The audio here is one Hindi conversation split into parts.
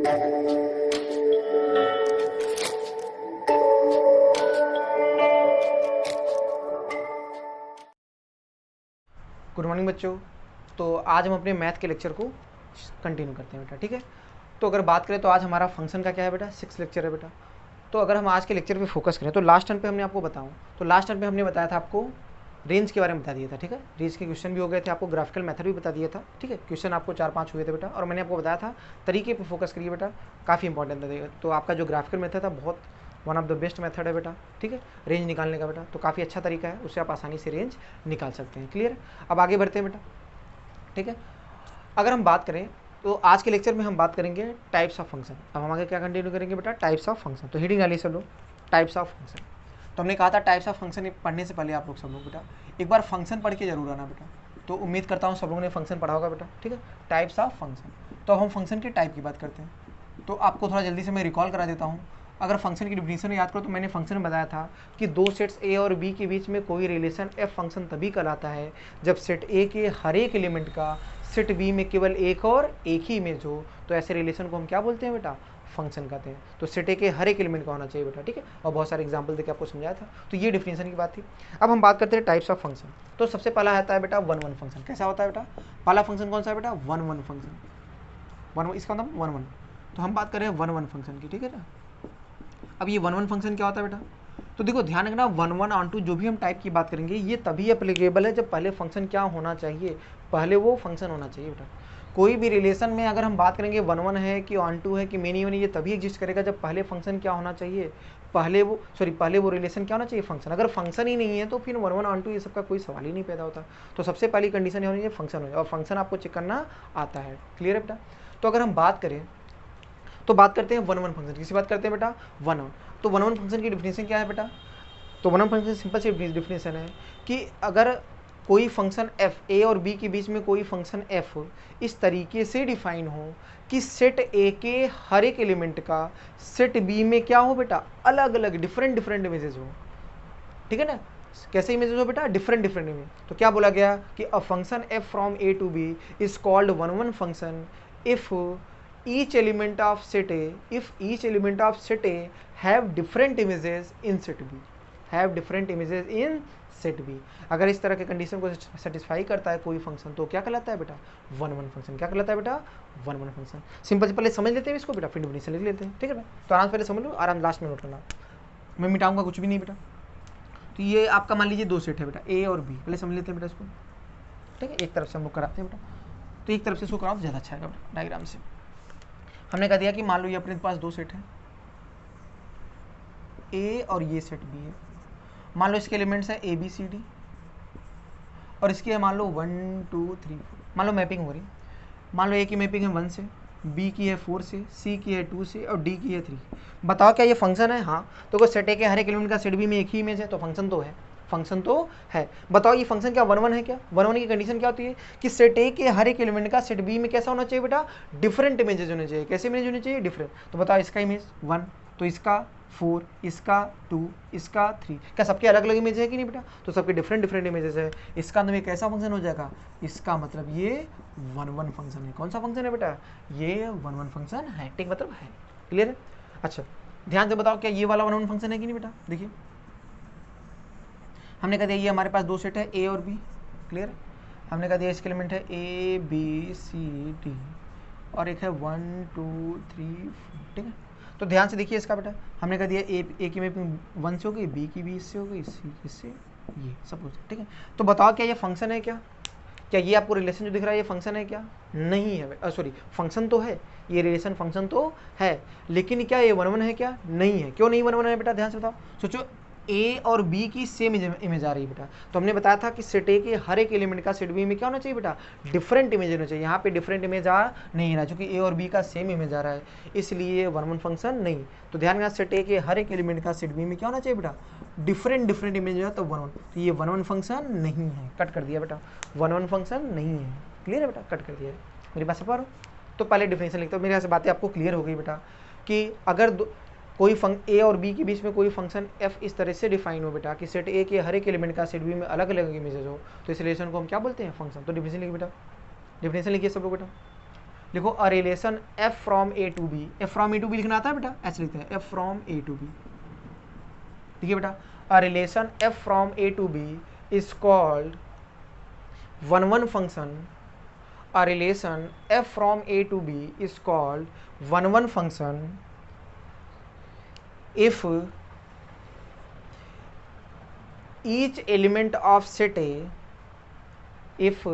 गुड मॉर्निंग बच्चों। तो आज हम अपने मैथ के लेक्चर को कंटिन्यू करते हैं बेटा, ठीक है। तो अगर बात करें तो आज हमारा फंक्शन का क्या है बेटा, 6 लेक्चर है बेटा। तो अगर हम आज के लेक्चर पे फोकस करें तो लास्ट टाइम पे हमने आपको बताऊं तो लास्ट टाइम पे हमने बताया था आपको रेंज के बारे में बता दिया था, ठीक है। रेंज के क्वेश्चन भी हो गए थे, आपको ग्राफिकल मेथड भी बता दिया था, ठीक है। क्वेश्चन आपको 4-5 हुए थे बेटा, और मैंने आपको बताया था तरीके पे फोकस करिए बेटा, काफ़ी इंपॉर्टेंट था। तो आपका जो ग्राफिकल मेथड था बहुत one of the best method है बेटा, ठीक है, रेंज निकालने का बेटा। तो काफ़ी अच्छा तरीका है, उससे आप आसानी से रेंज निकाल सकते हैं। क्लियर है। अब आगे बढ़ते हैं बेटा, ठीक है। अगर हम बात करें तो आज के लेक्चर में हम बात करेंगे टाइप्स ऑफ फंक्शन। अब हम आगे क्या कंटिन्यू करेंगे बेटा, टाइप्स ऑफ फंक्शन। तो हेडिंग डालिए सब लोग, टाइप्स ऑफ फंक्शन। तो हमने कहा था टाइप्स ऑफ फंक्शन पढ़ने से पहले आप लोग सब लोग बेटा एक बार फंक्शन पढ़ के जरूर आना बेटा। तो उम्मीद करता हूँ सब लोगों ने फंक्शन पढ़ा होगा बेटा, ठीक है। Types of function. तो अब हम फंक्शन के टाइप की बात करते हैं। तो आपको थोड़ा जल्दी से मैं रिकॉल करा देता हूँ। अगर फंक्शन की डिफिनीशन याद करो तो मैंने फंक्शन में बताया था कि दो सेट्स ए और बी के बीच में कोई रिलेशन एफ फंक्शन तभी कहलाता है जब सेट ए के हर एक एलिमेंट का सेट बी में केवल एक और एक ही इमेज हो। तो ऐसे रिलेशन को हम क्या बोलते हैं बेटा, फंक्शन कहते हैं। तो सेट ए के हर एक एलिमेंट का होना चाहिए बेटा, ठीक है। और बहुत सारे एग्जांपल देके आपको समझाया था। तो ये डिफिनीशन की बात थी। अब हम बात करते हैं टाइप्स ऑफ फंक्शन। तो सबसे पहला आता है बेटा वन वन फंक्शन। कैसा होता है बेटा, पहला फंक्शन कौन सा है बेटा, वन वन फंक्शन। वन, इसका मतलब वन वन। तो हम बात कर रहे हैं वन वन फंक्शन की, ठीक है ना। अब ये वन वन फंक्शन क्या होता है बेटा, तो देखो ध्यान रखना, वन वन ऑन टू जो भी हम टाइप की बात करेंगे ये तभी एप्लीकेबल है जब पहले फंक्शन क्या होना चाहिए, पहले वो फंक्शन होना चाहिए बेटा। कोई भी रिलेशन में अगर हम बात करेंगे वन वन है कि ऑन टू है कि मेनी वन, ये तभी एग्जिस्ट करेगा जब पहले फंक्शन क्या होना चाहिए, पहले वो रिलेशन क्या होना चाहिए, फंक्शन। अगर फंक्शन ही नहीं है तो फिर वन वन ऑन टू ये सबका कोई सवाल ही नहीं पैदा होता। तो सबसे पहली कंडीशन ये होनी चाहिए फंक्शन हो जाए, और फंक्शन आपको चेक करना आता है। क्लियर है बेटा। तो अगर हम बात करें तो बात करते हैं वन वन फंक्शन, किसी बात करते हैं बेटा वन वन। तो वन वन फंक्शन की डिफिनेशन क्या है बेटा, तो वन वन फंक्शन सिंपल सी डिफिनेशन है कि अगर कोई फंक्शन एफ ए और बी के बीच में कोई फंक्शन एफ इस तरीके से डिफाइन हो कि सेट ए के हर एक एलिमेंट का सेट बी में क्या हो बेटा, अलग अलग डिफरेंट डिफरेंट इमेजेस हो, ठीक है ना। कैसे इमेजेस हो बेटा, डिफरेंट डिफरेंट इमेज। तो क्या बोला गया कि a function f from A to B is called one one function if each element of set A, if each element of set A have different images in set B, have different images in set B। अगर इस तरह के कंडीशन को सेटिस्फाई करता है कोई फंक्शन तो क्या कहलाता है बेटा, वन वन फंक्शन। क्या कहलाता है बेटा, वन वन फंक्शन। सिंपल से पहले समझ लेते हैं इसको बेटा, फिर डिफिनेशन लिख लेते हैं, ठीक है ना। तो आराम से पहले समझ लो, आराम लास्ट में नोट करना, मैं मिटाऊंगा कुछ भी नहीं बेटा। तो ये आपका मान लीजिए दो सेट है बेटा ए और बी, पहले समझ लेते हैं बेटा इसको, ठीक है। एक तरफ से हम लोग कराते हैं बेटा, तो एक तरफ से इसको कराओ तो ज़्यादा अच्छा है बेटा। डायग्राम से हमने कह दिया कि मान लो ये अपने पास दो सेट है ए और ये सेट बी है। मान लो इसके एलिमेंट्स हैं ए बी सी डी, और इसके मान लो 1 2 3 4, मान लो मैपिंग हो रही। मान लो ए की मैपिंग है 1 से, बी की है 4 से, सी की है 2 से, और डी की है 3। बताओ क्या ये फंक्शन है, हाँ। तो कोई सेट ए के हर एक एलिमेंट का सेट बी में एक ही इमेज है, तो फंक्शन तो है, फंक्शन तो है। बताओ ये फंक्शन क्या वन वन है क्या, वन वन की कंडीशन क्या होती है कि सेट ए के हर एक एलिमेंट का सेट बी में कैसा होना चाहिए बेटा, डिफरेंट इमेजेस होने चाहिए। कैसे इमेज होने चाहिए, डिफरेंट। तो बताओ इसका इमेज 1, तो इसका 4, इसका 2, इसका 3, क्या सबके अलग अलग इमेज है कि नहीं बेटा, तो सबके डिफरेंट डिफरेंट इमेजेस है। इसका मतलब एक कैसा फंक्शन हो जाएगा, इसका मतलब ये वन वन फंक्शन है। कौन सा फंक्शन है बेटा, ये वन वन फंक्शन है, ठीक मतलब है। क्लियर है। अच्छा ध्यान से बताओ क्या ये वाला वन वन फंक्शन है कि नहीं बेटा। देखिए हमने कह दिया ये हमारे पास दो सेट है ए और बी, क्लियर है। हमने कह दिया इसके एलिमेंट है ए बी सी डी, और एक है 1 2 3 4, ठीक है। तो ध्यान से देखिए इसका बेटा, हमने कह दिया ए की मैपिंग 1 से हो गई, बी की भी इससे हो गई, सी इससे, ये सपोज, ठीक है। तो बताओ क्या ये फंक्शन है क्या ये आपको रिलेशन जो दिख रहा है ये फंक्शन है क्या, नहीं है, सॉरी फंक्शन तो है, ये रिलेशन फंक्शन तो है, लेकिन क्या ये वन वन है क्या, नहीं है। क्यों नहीं वन वन है बेटा, ध्यान से बताओ। सोचो ए और बी की सेम इमेज आ रही है बेटा, तो हमने बताया था कि सेट ए के हर एक एलिमेंट का सेट बी में क्या होना चाहिए बेटा, डिफरेंट इमेज होना चाहिए। यहाँ पे डिफरेंट इमेज आ नहीं रहा, चूंकि ए और बी का सेम इमेज आ रहा है, इसलिए वन वन फंक्शन नहीं। तो ध्यान रखना सेट ए के हर एक एलिमेंट का सेट बी में क्या होना चाहिए बेटा, डिफरेंट डिफरेंट इमेज है, तो वन वन। तो ये वन वन फंक्शन नहीं है, कट कर दिया बेटा, वन वन फंक्शन नहीं है। क्लियर है बेटा, कट कर दिया है। मेरी बात समझ पा रहे हो। तो पहले डिफिनेशन लिखता हूँ, मेरे यहाँ से बातें आपको क्लियर हो गई बेटा कि अगर कोई ए और बी के बीच में कोई फंक्शन एफ इस तरह से डिफाइन हो बेटा कि सेट ए के हर एक एलिमेंट का सेट बी में अलग अलग इमेजेस हो, तो इस रिलेशन को हम क्या बोलते हैं, फंक्शन। तो डिफिनेशन लिखिए बेटा, डिफिनेशन लिखिए सब लोग बेटा। लिखो a relation f from A to B, f from A to B लिखना आता है बेटा, ऐसे लिखते हैं f from A to B, ठीक है बेटा। A relation f from A to B is called one one function, a relation f from A to B is called one one function if each element of set A, if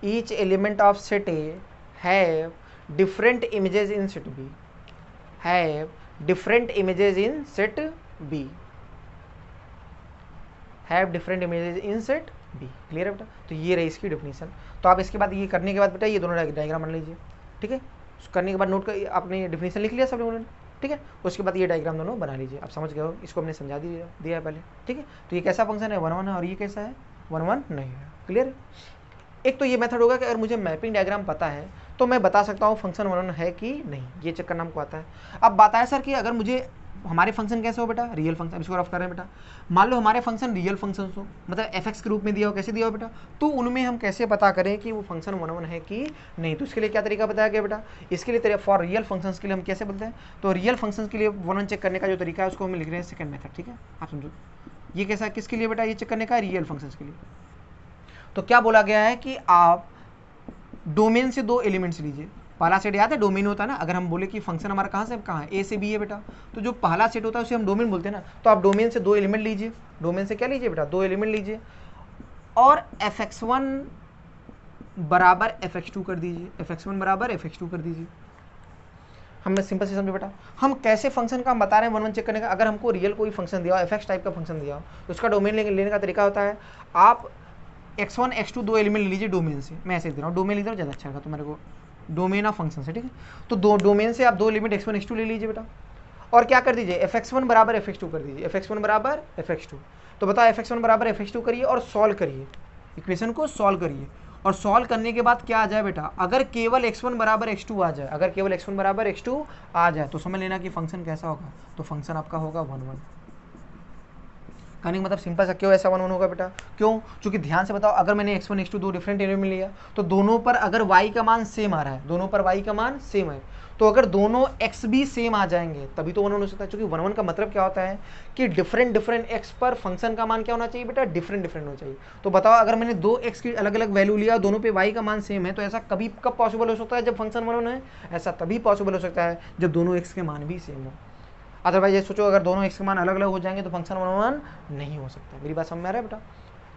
each element of set A have different images in set B, have different images in set B, have different images in set B, clear है बेटा। तो ये रही इसकी डेफिनेशन। तो आप इसके बाद ये करने के बाद बेटा ये दोनों डायग्राम बना लीजिए, ठीक है। करने के बाद नोट कर आपने डेफिनेशन लिख लिया सब लोगों ने, ठीक है। उसके बाद ये डायग्राम दोनों बना लीजिए, आप समझ गए हो, इसको हमने समझा दिया है पहले, ठीक है। तो ये कैसा फंक्शन है, 1 1 है, और ये कैसा है 1 1 नहीं है, क्लियर। एक तो ये मेथड होगा कि अगर मुझे मैपिंग डायग्राम पता है तो मैं बता सकता हूँ फंक्शन 1 1 है कि नहीं, ये चेक करना हमको आता है। अब बात है सर कि अगर मुझे हमारे फंक्शन कैसे हो बेटा, रियल फंक्शन, इसको रफ कर रहे हैं बेटा। मान लो हमारे फंक्शन रियल फंक्शन हो, मतलब एफ के रूप में दिया हो, कैसे दिया हो बेटा, तो उनमें हम कैसे पता करें कि वो फंक्शन 1 1 है कि नहीं। तो इसके लिए क्या तरीका बताया गया बेटा, इसके लिए फॉर रियल फंक्शंस के लिए हम कैसे बोलते हैं, तो रियल फंक्शंस के लिए 1 1 चेक करने का जो तरीका है उसको हम लिख रहे हैं सेकंड मेथड, ठीक है। आप समझो ये कैसा, किसके लिए बेटा, ये चेक करने का रियल फंक्शंस के लिए। तो क्या बोला गया है कि आप डोमेन से 2 एलिमेंट्स लीजिए। पहला सेट याद है डोमेन होता है ना, अगर हम बोले कि फंक्शन हमारा कहाँ से कहाँ है, ए से बी है बेटा, तो जो पहला सेट होता है उसे हम डोमेन बोलते हैं ना। तो आप डोमेन से 2 एलिमेंट लीजिए, डोमेन से क्या लीजिए बेटा, 2 एलिमेंट लीजिए, और fx1 बराबर fx2 कर दीजिए, fx1 बराबर fx2 कर दीजिए। हमने सिंपल से समझो बेटा, हम कैसे फंक्शन का हम बता रहे हैं 1 1 चेक करने का। अगर हमको रियल कोई फंक्शन दिया हो, fx टाइप का फंक्शन दिया हो, तो उसका डोमेन लेने का तरीका होता है, आप x1 x2 2 एलिमेंट लीजिए डोमेन से। मैं ऐसे दे रहा हूँ, डोमेन लिख रहा हूँ ज़्यादा अच्छा होगा तो मेरे को, डोमेन ऑफ फंक्शन से, ठीक है। तो दो डोमेन से आप 2 एलिमेंट x1 x2 ले लीजिए बेटा, और क्या कर दीजिए fx1 बराबर fx2 कर दीजिए, fx1 बराबर fx2। तो बताओ fx1 बराबर fx2 करिए और सॉल्व करिए, इक्वेशन को सॉल्व करिए, और सॉल्व करने के बाद क्या आ जाए बेटा, अगर केवल x1 बराबर x2 आ जाए, अगर केवल x1 बराबर x2 आ जाए तो समझ लेना कि फंक्शन कैसा होगा, तो फंक्शन आपका होगा 1 1। कहने का मतलब सिंपल सा, क्यों ऐसा 1 1 होगा बेटा, क्यों, क्योंकि ध्यान से बताओ, अगर मैंने x1 x2 2 डिफरेंट एलिमेंट लिया तो दोनों पर अगर y का मान सेम आ रहा है, दोनों पर y का मान सेम है, तो अगर दोनों x भी सेम आ जाएंगे तभी तो 1 1 हो सकता है। क्योंकि 1 1 का मतलब क्या होता है कि डिफरेंट x पर फंक्शन का मान क्या होना चाहिए बेटा, डिफरेंट होना चाहिए। तो बताओ अगर मैंने 2x की अलग अलग वैल्यू लिया, दोनों पे y का मान सेम है, तो ऐसा कभी कब पॉसिबल हो सकता है जब फंक्शन 1 1 है, ऐसा तभी पॉसिबल हो सकता है जब दोनों x के मान भी सेम हो। अदरवाइज ये सोचो अगर दोनों x के मान अलग अलग हो जाएंगे तो फंक्शन 1 1 नहीं हो सकता। मेरी बात समझ में आ रहा है बेटा।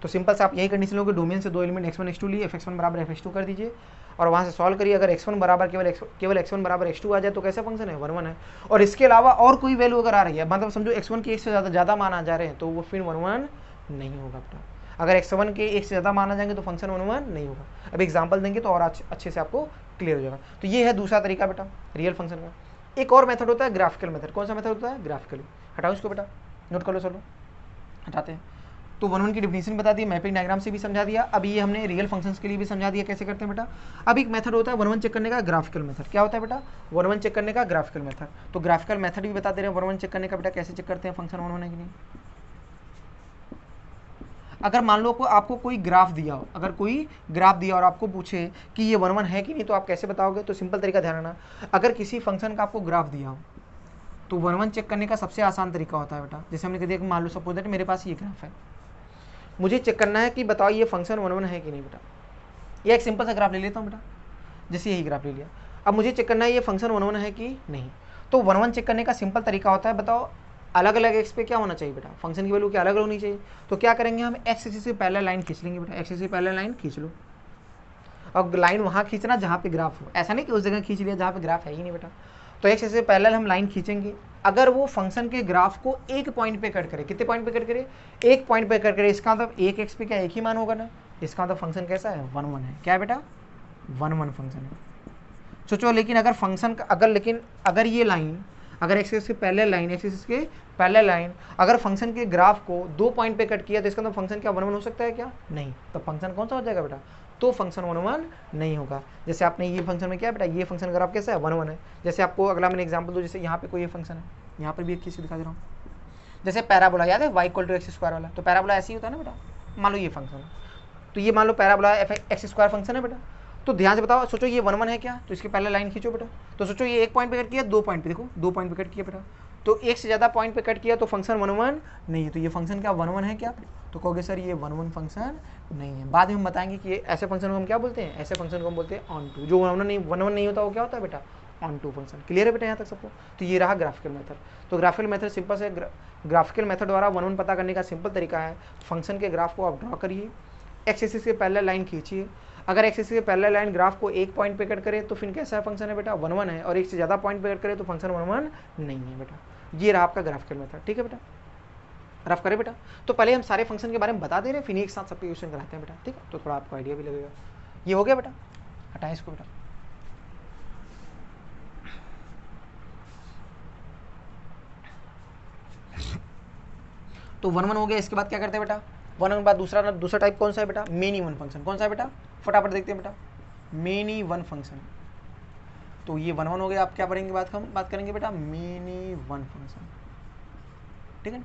तो सिंपल से आप यही कंडीशन लोगे, डोमेन से 2 एलिमेंट x1 x2 लिए, fx1 बराबर fx2 कर दीजिए, और वहाँ से सॉल्व करिए। अगर x1 बराबर केवल x1 बराबर x2 आ जाए तो कैसा फंक्शन है, 1 1 है। और इसके अलावा और कोई वैल्यू अगर आ रही है, मतलब समझो x1 के 1 से ज़्यादा मान आ जा रहे हैं, तो वो फिर 1 1 नहीं होगा बेटा। अगर x1 के 1 से ज़्यादा मान आ जाएंगे तो फंक्शन 1 1 नहीं होगा। अब एग्जाम्पल देंगे तो और अच्छे से आपको क्लियर हो जाएगा। तो ये है दूसरा तरीका बेटा रियल फंक्शन का। एक और मेथड होता है ग्राफिकल मेथड। कौन सा मेथड होता है, ग्राफिकल। हटाओ इसको बेटा, नोट कर लो, चलो हटाते हैं। तो 1 1 की डिफिनेशन बता दी, मैपिंग डायग्राम से भी समझा दिया। अब ये हमने रियल फंक्शंस के लिए भी समझा दिया कैसे करते हैं बेटा। अब एक मेथड होता है 1 1 चेक करने का, ग्राफिकल मेथड। क्या होता है बेटा, 1 1 चेक करने का ग्राफिकल मेथड। तो ग्राफिकल मेथड भी बता दे रहे हैं 1 1 चेक करने का बेटा, कैसे चेक करते हैं फंक्शन 1 1 है कि नहीं। अगर मान लो आपको कोई ग्राफ दिया हो, अगर कोई ग्राफ दिया और आपको पूछे कि ये 1 1 है कि नहीं, तो आप कैसे बताओगे। तो सिंपल तरीका ध्यान रखना, अगर किसी फंक्शन का आपको ग्राफ दिया हो तो 1 1 चेक करने का सबसे आसान तरीका होता है बेटा। जैसे हमने कह दिया कि मान लो सपोज दैट मेरे पास ये ग्राफ है, मुझे चेक करना है कि बताओ ये फंक्शन 1 1 है कि नहीं बेटा। ये एक सिंपल सा ग्राफ ले लेता हूँ बेटा, जैसे यही ग्राफ ले लिया। अब मुझे चेक करना है ये फंक्शन 1 1 है कि नहीं। तो 1 1 चेक करने का सिंपल तरीका होता है, बताओ अलग अलग एक्स पे क्या होना चाहिए बेटा, फंक्शन की वैल्यू क्या अलग अलग होनी चाहिए। तो क्या करेंगे हम, एक्स एक्सिस से पहले लाइन खींच लेंगे बेटा, एक्स एक्सिस से पहले लाइन खींच लो। अब लाइन वहाँ खींचना जहाँ पे ग्राफ हो, ऐसा नहीं कि उस जगह खींच लिया जहाँ पे ग्राफ है ही नहीं बेटा। तो एक्स एक्सिस से पहले हम लाइन खींचेंगे, अगर वो फंक्शन के ग्राफ को एक पॉइंट पे कट करे, कितने पॉइंट पे कट करे, एक पॉइंट पे कट करे, इसका मतलब एक एक्स पे क्या एक ही मान होगा ना, इसका मतलब फंक्शन कैसा है 1 1 है। क्या है बेटा, 1 1 फंक्शन है। सोचो लेकिन अगर फंक्शन का अगर ये लाइन, अगर एक्स के पहले लाइन, एक्स के पहले लाइन अगर फंक्शन के ग्राफ को 2 पॉइंट पे कट किया, तो इसका मतलब फंक्शन क्या 1 1 हो सकता है क्या, नहीं। तो फंक्शन कौन सा हो जाएगा बेटा, तो फंक्शन 1 1 नहीं होगा। जैसे आपने ये फंक्शन में क्या बेटा, ये फंक्शन ग्राफ कैसा है 1 1 है। जैसे आपको अगला मैंने एग्जांपल दो, जैसे यहाँ पे कोई ये फंक्शन है, यहाँ पर भी एक चीज़ दिखा दे रहा हूँ, जैसे पैराबोला, याद है y = x² वाला। तो पैराबोला ऐसे ही होता है ना बेटा, मान लो ये फंक्शन है, तो ये मान लो पैराबोला x² फंक्शन है बेटा। तो ध्यान से बताओ, सोचो ये 1 1 है क्या, तो इसके पहले लाइन खींचो बेटा। तो सोचो ये 1 पॉइंट पे कट किया, 2 पॉइंट पे, देखो 2 पॉइंट पे कट किया बेटा, तो एक से ज़्यादा पॉइंट पे कट किया तो फंक्शन 1 1 नहीं है, तो ये फंक्शन क्या 1 1 है क्या, तो कहोगे सर ये 1 1 फंक्शन नहीं है। बाद में हम बताएंगे कि ये ऐसे फंक्शन को हम क्या बोलते हैं, ऐसे फंक्शन को हम बोलते हैं ऑन टू। जो 1 1 नहीं होता वो क्या होता है बेटा, ऑन टू फंक्शन। क्लियर है बेटा यहाँ तक सबको। तो ये रहा ग्राफिकल मेथड। तो ग्राफिकल मेथड सिंपल से ग्राफिकल मेथड द्वारा 1 1 पता करने का सिंपल तरीका है, फंक्शन के ग्राफ को आप ड्रॉ करिए, एक्स एक्सिस के पैरेलल लाइन खींचिए। अगर एक्स एक्सिस के पैरेलल लाइन ग्राफ को एक पॉइंट पे कट करे तो फिर कैसा फंक्शन है बेटा 1 1 है, और एक से ज़्यादा पॉइंट पे कट करे तो फंक्शन 1 1 नहीं है बेटा। ये रहा आपका ग्राफिकल मेथड। ठीक है बेटा, रफ करें बेटा। तो पहले हम सारे फंक्शन के बारे में बता दे रहे हैं, फिर एक साथ सबके क्वेश्चन कराते हैं बेटा। ठीक है, तो थोड़ा आपको आइडिया भी लगेगा। ये हो गया बेटा, हटाएं इसको बेटा। तो 1 1 हो गया। इसके बाद क्या करते हैं बेटा, 1 1 के बाद दूसरा टाइप कौन सा है बेटा, मेनी वन फंक्शन। कौन सा है बेटा, फटाफट देखते हैं बेटा, मेनी वन फंक्शन। तो ये 1 1 हो गया। आप क्या पढ़ेंगे, बात करेंगे बेटा मेनी वन फंक्शन। ठीक है,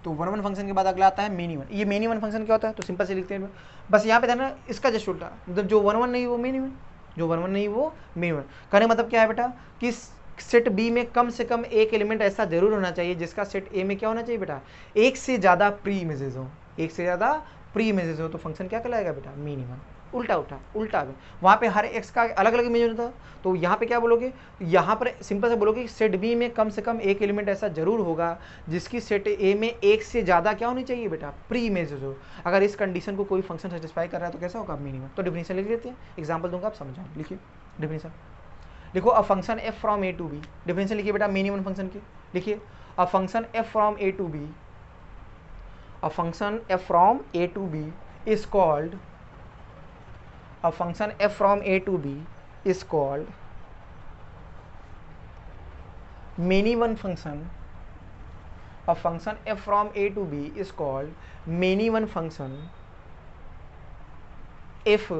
तो 1 1 फंक्शन के बाद अगला आता है मेनी वन। ये मेनी वन फंक्शन क्या होता है, तो सिंपल से लिखते हैं बस यहाँ पे था ना, इसका जस्ट उल्टा, मतलब जो 1 1 नहीं वो मेनी वन, जो 1 1 नहीं वो मेनी वन। कहने मतलब क्या है बेटा कि सेट बी में कम से कम एक एलिमेंट ऐसा जरूर होना चाहिए जिसका सेट ए में क्या होना चाहिए बेटा, एक से ज़्यादा प्री इमेजेस हो, एक से ज़्यादा प्री इमेजेस हो, तो फंक्शन क्या कहलाएगा बेटा, मेनी वन। उल्टा वहाँ पे हर एक्स का अलग अलग इमेज होता है, तो यहाँ पे क्या बोलोगे, यहाँ पर सिंपल से बोलोगे सेट बी में कम से कम एक एलिमेंट ऐसा जरूर होगा जिसकी सेट ए में एक से ज़्यादा क्या होनी चाहिए बेटा, प्री इमेजेस हो। अगर इस कंडीशन को कोई फंक्शन सेटिस्फाई कर रहा है तो कैसा होगा, मिनिमम। तो डिफिनेशन लिख लेते हैं, एग्जाम्पल दूंगा आप समझ जाओ। लिखिए डिफिनेशन, लिखो a function f from A to B. Definition लिखिए बेटा मिनिमम फंक्शन की, लिखिए a function f from A to B, a function f from A to B is called, a function f from a to b is called many one function. A function f from a to b is called many one function if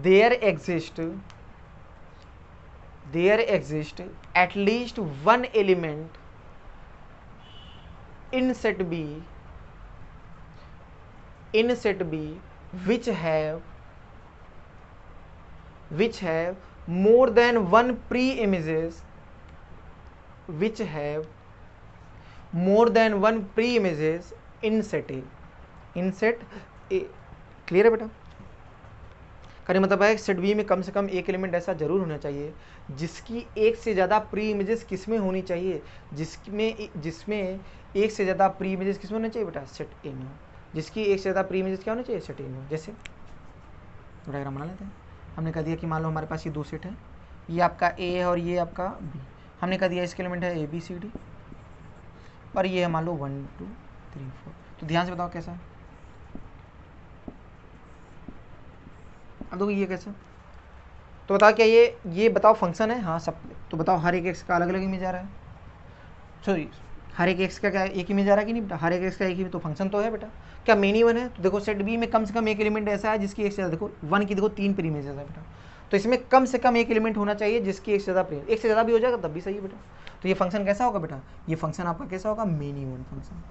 there exists at least one element in set b which have more than one pre-images, which have more than one pre-images in set A, in set A। Clear है बेटा, कहने मतलब है सेट बी में कम से कम एक एलिमेंट ऐसा जरूर होना चाहिए जिसकी एक से ज़्यादा प्री इमेजेस किस में होनी चाहिए, जिसमें एक से ज़्यादा प्री इमेजेस किस में होना चाहिए बेटा, सेट ए में। जिसकी एक से ज़्यादा प्री इमेजेस क्या होना चाहिए, सेट ए में। जैसे डायग्राम बना लेते हैं। हमने कह दिया कि मान लो हमारे पास ये दो सेट है, ये आपका ए है और ये आपका बी। हमने कह दिया इसके एलिमेंट है ए बी सी डी, और ये है मान लो 1 2 3 4। तो ध्यान से बताओ कैसा है, अब देखो ये कैसे, तो बताओ क्या ये बताओ फंक्शन है, हाँ सब। तो बताओ हर एक एक्स का अलग अलग इमेज आ रहा है, सॉरी हर एक एक्स का क्या एक इमेज आ रहा है कि नहीं बेटा, हर एक एक्स का एक ही, तो फंक्शन तो है बेटा। क्या मेनी वन है, तो देखो सेट बी में कम से कम एक एलिमेंट ऐसा है जिसकी एक से ज़्यादा, देखो 1 की देखो 3 प्री इमेजेस है बेटा, तो इसमें कम से कम एक एलिमेंट होना चाहिए जिसकी एक से ज़्यादा प्री, एक से ज़्यादा भी हो जाएगा तब भी सही है बेटा। तो ये फंक्शन कैसा होगा बेटा, ये फंक्शन आपका कैसा होगा, मेनी वन फंक्शन।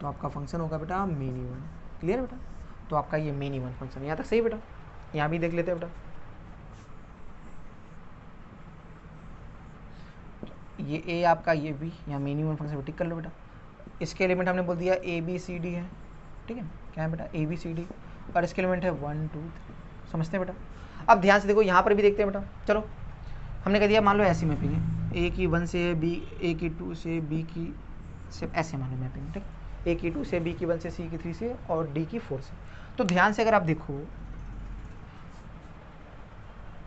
तो आपका फंक्शन होगा बेटा मेनी वन। क्लियर है बेटा, तो आपका ये मेनी वन फंक्शन, यहाँ तक सही बेटा। यहाँ भी देख लेते हैं बेटा, ये ए आपका ये बी, यहाँ मेनी वन फंक्शन टिक कर लो बेटा। इसके एलिमेंट हमने बोल दिया ए बी सी डी है, ठीक है, क्या है बेटा ए बी सी डी, और इसके एलिमेंट है 1 2 3। समझते हैं बेटा। अब ध्यान से देखो यहाँ पर भी देखते हैं बेटा। चलो हमने कह दिया मान लो ऐसी मैपिंग है, ए की 1 से बी, ए की 2 से बी की से, ऐसे मान लो मैपिंग, ठीक, ए की 2 से बी की 1 से सी की 3 से और डी की 4 से। तो ध्यान से अगर आप देखो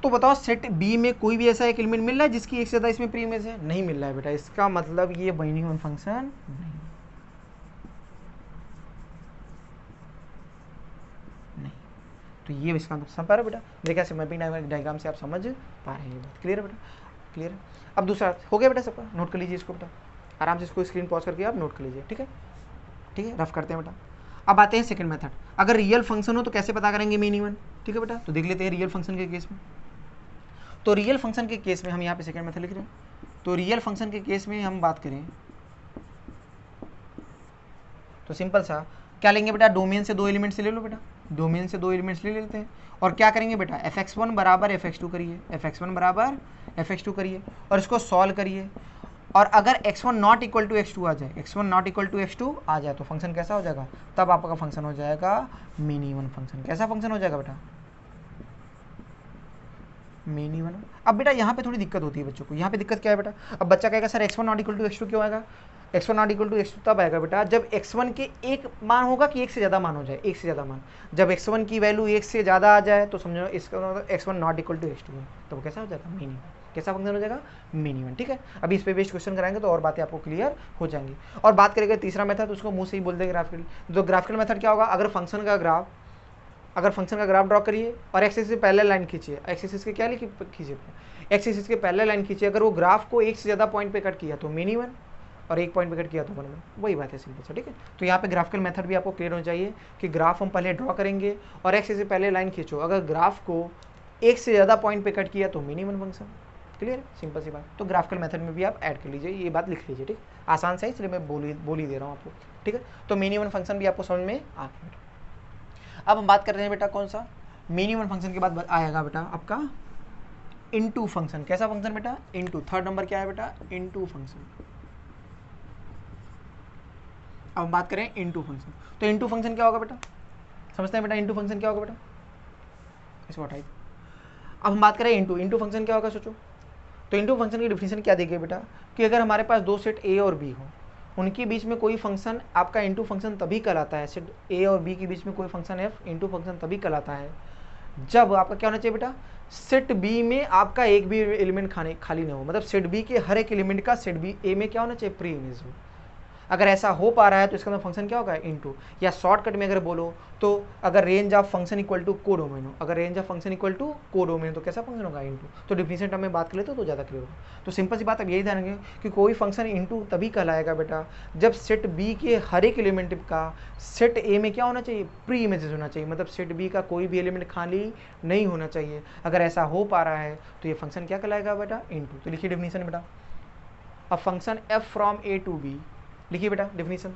तो बताओ सेट बी में कोई भी ऐसा एक एलिमेंट मिल रहा है जिसकी एक से ज़्यादा इसमें प्री इमेज है, नहीं मिल रहा है बेटा। इसका मतलब ये मेनी वन फंक्शन नहीं। तो ये इसका समझ पा रहे हो बेटा, मेरे ख्याल से मैपिंग डायग्राम से आप समझ पा रहे हैं। बात क्लियर है बेटा, क्लियर है। अब दूसरा हो गया बेटा सबका, नोट कर लीजिए इसको बेटा, आराम से इसको स्क्रीन पॉज करके आप नोट कर लीजिए, ठीक है, ठीक है, रफ करते हैं बेटा। अब आते हैं सेकंड मेथड, अगर रियल फंक्शन हो तो कैसे पता करेंगे मेनी वन, ठीक है बेटा। तो देख लेते हैं रियल फंक्शन के केस में। तो रियल फंक्शन के केस में हम यहाँ पे सेकंड मेथड लिख रहे हैं। तो रियल फंक्शन के केस में हम बात करें तो सिंपल सा क्या लेंगे बेटा, डोमेन से 2 एलिमेंट्स ले लो बेटा, डोमेन से 2 एलिमेंट्स ले लेते हैं और क्या करेंगे बेटा, fx1 बराबर fx2 करिए, fx1 बराबर fx2 करिए और इसको सॉल्व करिए। और अगर x1 not equal to x2 आ जाए, x1 not equal to x2 आ जाए तो फंक्शन कैसा हो जाएगा, तब आपका फंक्शन हो जाएगा मिनिमम फंक्शन। कैसा फंक्शन हो जाएगा बेटा, मिनिमम। अब बेटा यहाँ पे थोड़ी दिक्कत होती है बच्चों को, यहाँ पे दिक्कत क्या है बेटा, अब बच्चा कहेगा sir x1 not equal to x2 क्यों आएगा, x1 not equal to x2 तब आएगा बेटा जब x1 के एक मान होगा कि एक से ज़्यादा मान हो जाए, एक से ज़्यादा मान, जब x1 की वैल्यू एक से ज़्यादा आ जाए तो समझो इसका मतलब x1 not equal to x2 है, तो कैसा हो जाएगा, मिनिमम। कैसा फंक्शन हो जाएगा, मिनिमम। ठीक है, अभी इस पे बेस्ड क्वेश्चन कराएंगे तो और बातें आपको क्लियर हो जाएंगी। और बात करेंगे तीसरा मेथड, उसको मुंह से ही बोल देंगे ग्राफिकल। तो ग्राफिकल मेथड क्या होगा, अगर फंक्शन का ग्राफ ड्रॉ करिए और एक्स एक्सिस से पैरेलल लाइन खींचिए, एक्स एक्सिस के क्या खींचिए, एक्स एक्सिस के पैरेलल लाइन खींचिए, अगर वो ग्राफ को एक से ज़्यादा पॉइंट पे कट किया तो मिनिमम और एक पॉइंट पे कट किया तो मिनिमम, वही बात है सिंपल सा। ठीक है, तो यहाँ पे ग्राफिकल मेथड भी आपको क्लियर होना चाहिए कि ग्राफ हम पहले ड्रॉ करेंगे और एक्स एक्सिस से पहले लाइन खींचो, अगर ग्राफ को एक से ज़्यादा पॉइंट पे कट किया तो मिनिमम फंक्शन। क्लियर है, सिंपल सी बात। तो ग्राफिकल मेथड में भी आप ऐड कर लीजिए, ये बात लिख लीजिए। ठीक, आसान से, इसलिए मैं बोल ही दे रहा हूँ आपको। ठीक है, तो मिनिमम फंक्शन भी आपको समझ में आ गया। अब हम बात कर रहे हैं बेटा कौन सा, मिनिमम फंक्शन के बाद आएगा बेटा आपका इनटू फंक्शन। कैसा फंक्शन बेटा, इनटू। थर्ड नंबर क्या है बेटा, इनटू फंक्शन। अब हम बात करें इनटू फंक्शन, तो इनटू फंक्शन क्या होगा बेटा, समझते हैं बेटा इनटू फंक्शन क्या होगा बेटा, इसको हटाइए। अब हम बात करें इनटू फंक्शन क्या होगा, सोचो। तो इनटू फंक्शन की डिफिनेशन क्या देखिए बेटा, कि अगर हमारे पास दो सेट ए और बी हो, उनके बीच में कोई फंक्शन आपका इनटू फंक्शन तभी कहलाता है, सेट ए और बी के बीच में कोई फंक्शन एफ इनटू फंक्शन तभी कहलाता है जब आपका क्या होना चाहिए बेटा, सेट बी में आपका एक भी एलिमेंट खाली ना हो, मतलब सेट बी के हर एक एलिमेंट का सेट बी ए में क्या होना चाहिए, प्री इमेज हो। अगर ऐसा हो पा रहा है तो इसका मतलब फंक्शन क्या होगा, इनटू। या शॉर्टकट में अगर बोलो तो अगर range of function equal to codomain हो, अगर range of function equal to codomain तो कैसा फंक्शन होगा, इनटू। तो डिफिनेशन टर्म में बात कर लेते तो ज़्यादा क्लियर होगा। तो सिंपल सी बात अब यही ध्यान रखें कि कोई फंक्शन इनटू तभी कहलाएगा बेटा जब सेट बी के हर एक एलिमेंट का सेट ए में क्या होना चाहिए, प्री इमेजेस होना चाहिए, मतलब सेट बी का कोई भी एलिमेंट खाली नहीं होना चाहिए। अगर ऐसा हो पा रहा है तो ये फंक्शन क्या कहलाएगा बेटा, इनटू। तो लिखिए डिफिनेशन बेटा, a function f from A to B, लिखिए बेटा definition,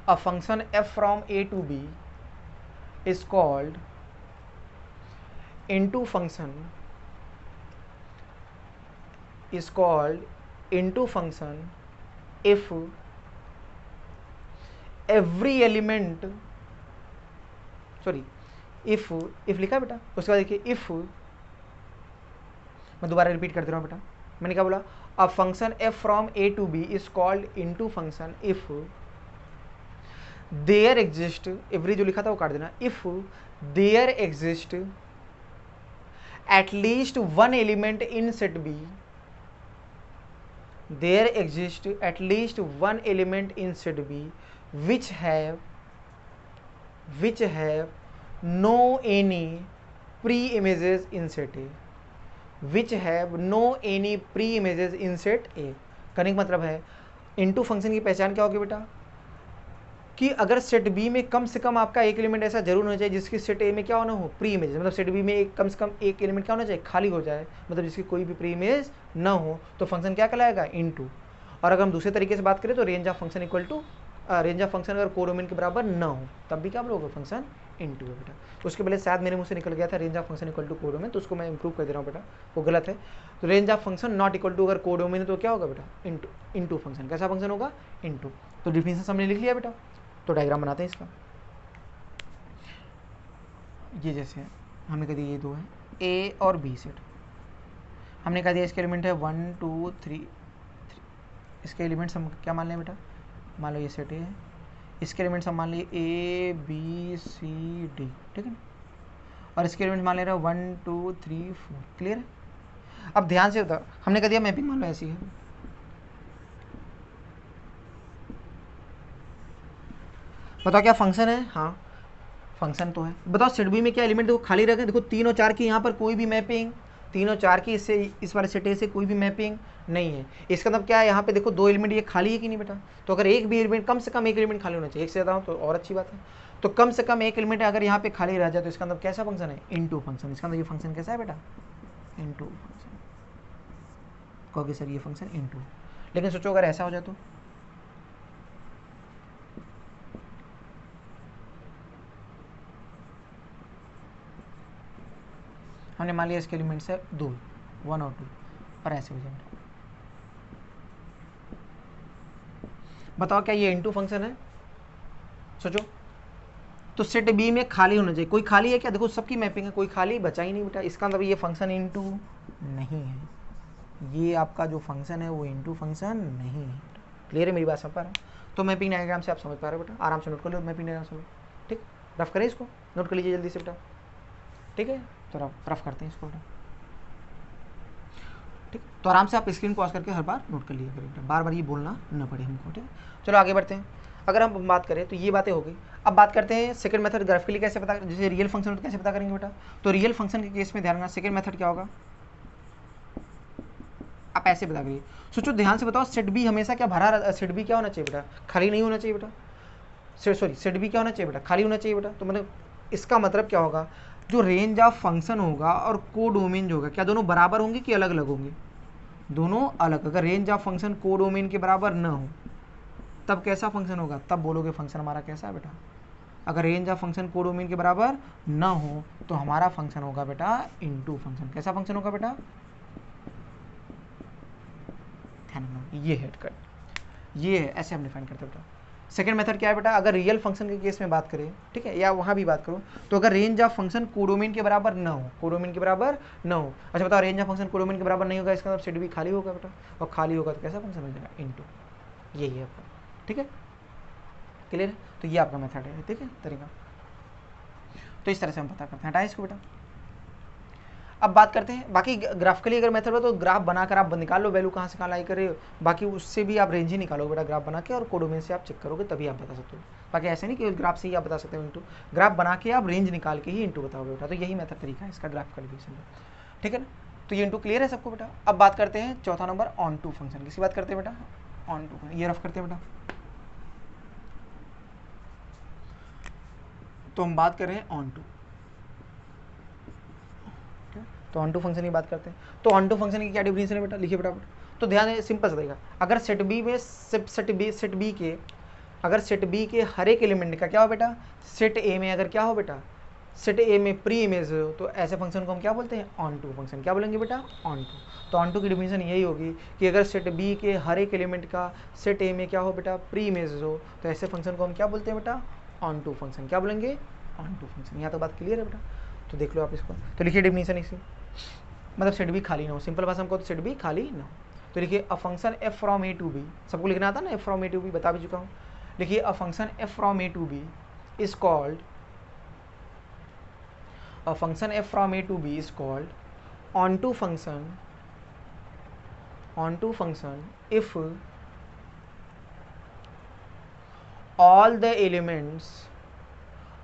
a function f from a to b is called into function, is called into function if every element, sorry if लिखा बेटा, उसके बाद देखिए if, मैं दोबारा रिपीट कर दे रहा हूँ बेटा, मैंने क्या बोला, अ function f from a to b is called into function if there exist, every जो लिखा था वो काट देना, if there exist at least one element in set B, there exist at least one element in set B which have no any pre images in set A, which have no any pre images in set A. करने का मतलब है इनटू फंक्शन की पहचान क्या होगी बेटा, कि अगर सेट बी में कम से कम आपका एक एलिमेंट ऐसा जरूर होना चाहिए जिसकी सेट ए में क्या होना हो, प्री इमेज, मतलब सेट बी में एक कम से कम एक एलिमेंट क्या होना चाहिए, खाली हो जाए, मतलब जिसकी कोई भी प्री इमेज ना हो, तो फंक्शन क्या कहलाएगा, इनटू। और अगर हम दूसरे तरीके से बात करें तो range of function equal to, range of function अगर कोडोमेन के बराबर ना हो तब भी क्या बोलोगे, फंक्शन इनटू है बेटा। तो उसके पहले शायद मेरे मुंह से निकल गया था range of function equal to codomain, तो उसको मैं इंप्रूव कर दे रहा हूँ बेटा, वो गलत है। तो range of function not equal to अगर कोडोमेन तो क्या होगा बेटा, इनटू फंक्शन। कैसा फंक्शन होगा, इनटू। तो डिफिनेशन हमने लिख लिया बेटा, तो डायग्राम बनाते हैं इसका। ये जैसे हमने कह दिया ये दो है ए और बी सेट, हमने कह दिया इसके एलिमेंट है 1 2 3, इसके एलिमेंट्स हम क्या मान लें बेटा, मान लो ये सेट ए है, इसके एलिमेंट्स हम मान लिए ए बी सी डी, ठीक है, और इसके एलिमेंट मान ले रहे हैं 1 2 3 4। क्लियर है, अब ध्यान से बताओ, हमने कह दिया मैपिंग मान लो ऐसी है, बताओ क्या फंक्शन है, हाँ फंक्शन तो है। बताओ सेट बी में क्या एलिमेंट देखो खाली रखें, देखो 3 और 4 की यहाँ पर कोई भी मैपिंग, 3 और 4 की इससे इस वाले सेट ए से कोई भी मैपिंग नहीं है। इसका मतलब क्या है, यहाँ पे देखो 2 एलिमेंट ये खाली है कि नहीं बेटा, तो अगर एक भी एलिमेंट, कम से कम एक एलिमेंट खाली होना चाहिए, एक से ज़्यादा हो तो और अच्छी बात है, तो कम से कम एक एलिमेंट अगर यहाँ पे खाली रह जाए तो इसका मतलब कैसा फंक्शन है, इनटू फंक्शन। इसका मतलब ये फंक्शन कैसा है बेटा, इनटू फंक्शन। कहोगे सर ये फंक्शन इनटू, लेकिन सोचो अगर ऐसा हो जाए तो हमने मान लिया इसके एलिमेंट्स है 2, 1 और 2, और ऐसे हो जाएगा। बताओ क्या ये इनटू फंक्शन है? सोचो। तो सेट बी में खाली होना चाहिए, कोई खाली है क्या? देखो सबकी मैपिंग है, कोई खाली बचा ही नहीं बेटा, इसका मतलब ये फंक्शन इनटू नहीं है, ये आपका जो फंक्शन है वो इनटू फंक्शन नहीं है। क्लियर है मेरी बात समझ पा रहे हो? तो मैपिंग डायग्राम से आप समझ पा रहे हो बेटा, आराम से नोट कर लो मैपिंग डायग्राम से। ठीक, रफ करें इसको, नोट कर लीजिए जल्दी से बेटा। ठीक है, तो रफ करते हैं इसको बेटा। ठीक, तो आराम से आप स्क्रीन पॉज करके हर बार नोट कर लीजिए बेटा, बार बार ये बोलना न पड़े हमको। ठीक है, चलो आगे बढ़ते हैं। अगर हम बात करें तो ये बातें हो गई। अब बात करते हैं सेकंड मेथड ग्राफिकली कैसे पता, जैसे रियल फंक्शन कैसे पता करेंगे बेटा। तो रियल फंक्शन के केस में ध्यान रखना, सेकंड मेथड क्या होगा, आप ऐसे बता करिए। सोचो ध्यान से बताओ, सेट बी हमेशा क्या भरा, सेट बी क्या होना चाहिए बेटा, खाली नहीं होना चाहिए बेटा। सॉरी, सेट बी क्या होना चाहिए बेटा, खाली होना चाहिए बेटा। तो मतलब इसका मतलब क्या होगा, जो रेंज ऑफ फंक्शन होगा और कोडोमेन जो होगा, क्या दोनों बराबर होंगे कि अलग अलग होंगे? दोनों अलग। अगर रेंज ऑफ फंक्शन कोडोमेन के बराबर न हो तब कैसा फंक्शन होगा, तब बोलोगे फंक्शन हमारा कैसा है बेटा। अगर रेंज ऑफ फंक्शन कोडोमेन के बराबर न हो तो हमारा फंक्शन होगा बेटा इनटू फंक्शन। कैसा फंक्शन होगा बेटा, ये हेड कर, ये है, ऐसे हम डिफाइन करते हैं बेटा। सेकंड मेथड क्या है बेटा, अगर रियल फंक्शन के केस में बात करें, ठीक है, या वहां भी बात करो, तो अगर रेंज ऑफ फंक्शन कोडोमेन के बराबर न हो, कोडोमेन के बराबर न हो। अच्छा बताओ, रेंज ऑफ फंक्शन कोडोमेन के बराबर नहीं होगा, इसका मतलब सेट भी खाली होगा बेटा, और खाली होगा तो कैसा फंक्शन हो जाएगा, इनटू। यही है आपका। ठीक है, क्लियर है? तो ये आपका मेथड है, ठीक है, तरीका। तो इस तरह से हम पता करते हैं, हटाए इसको बेटा। अब बात करते हैं बाकी ग्राफिकली अगर मेथड है तो ग्राफ बनाकर आप निकाल लो वैल्यू कहाँ से कहाँ लाई करे, बाकी उससे भी आप रेंज ही निकालोगे बेटा ग्राफ बना के, और कोडोमेन से आप चेक करोगे तभी आप बता सकते हो। बाकी ऐसे नहीं कि ग्राफ से ही आप बता सकते हो इंटू, ग्राफ बना के आप रेंज निकाल के ही इंटू बताओगे बेटा। तो यही मेथड तरीका है इसका ग्राफ कैलकुलेशन का। ठीक है ना, तो ये इंटू क्लियर है सबको बेटा। अब बात करते हैं चौथा नंबर ऑन टू फंक्शन, किसकी बात करते हैं बेटा, ऑन टू। ये रफ करते हैं बेटा। तो हम बात कर रहे हैं ऑन टू, तो ऑन टू फंक्शन की बात करते हैं। तो ऑन टू फंक्शन की क्या डिफिनेशन है बेटा, लिखिए बेटा। तो ध्यान है, सिंपल सा देगा, अगर सेट बी में सेट बी के, अगर सेट बी के हर एक एलिमेंट का क्या हो बेटा, सेट ए में अगर क्या हो बेटा, सेट ए में प्री इमेज हो, तो ऐसे फंक्शन को हम क्या बोलते हैं, ऑन टू फंक्शन। क्या बोलेंगे बेटा, ऑन टू। तो ऑन टू की डिफिनेशन यही होगी कि अगर सेट बी के हर एक एलिमेंट का सेट ए में क्या हो बेटा, प्री इमेज हो, तो ऐसे फंक्शन को हम क्या बोलते हैं बेटा, ऑन टू फंक्शन। क्या बोलेंगे, ऑन टू फंक्शन। यहाँ तो बात क्लियर है बेटा, तो देख लो आप इसको। तो लिखिए डिफिनेशन इसकी, मतलब सेट बी खाली ना हो, सिंपल भाषा हमको, तो सेट बी खाली ना हो। तो लिखिए a function f from A to B, सबको लिखना आता ना, f from A to B बता भी चुका हूँ। लिखिए a function f from A to B is called, a function f from A to B is called onto function, onto function if all the elements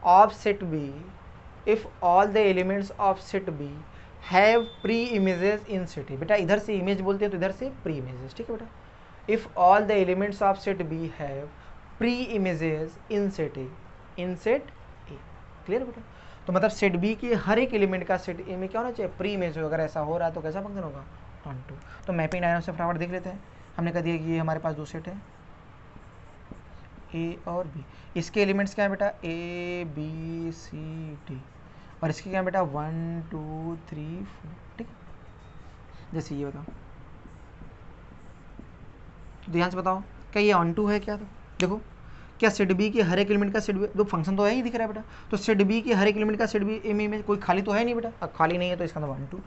of set B, if all the elements of set B have pre images in set A। बेटा इधर से इमेज बोलते हैं तो इधर से प्री इमेजेस, ठीक है बेटा। if all the elements of set B have pre images in set A, in set A, clear बेटा। तो मतलब सेट बी के हर एक एलिमेंट का सेट ए में क्या होना चाहिए, प्री इमेज हो। अगर ऐसा हो रहा है तो कैसा फंक्शन होगा, ऑन टू। तो मैपिंग डायग्राम से फटाफट देख लेते हैं। हमने कह दिया कि ये हमारे पास दो सेट है, ए और बी। इसके एलिमेंट्स क्या है बेटा, ए बी सी डी, और इसके क्या है बेटा, 1 2 3 4। ठीक, जैसे ये बताओ, ध्यान से बताओ, क्या ये ऑन टू है क्या? तो देखो, क्या सेट बी के हर एक एलिमेंट का सेट बी, तो फंक्शन तो है ही दिख रहा है बेटा। तो सेट बी के हर एक एलिमेंट का सेट बी ए में कोई खाली तो है नहीं बेटा। अब खाली नहीं है तो इसका मतलब ऑन टू,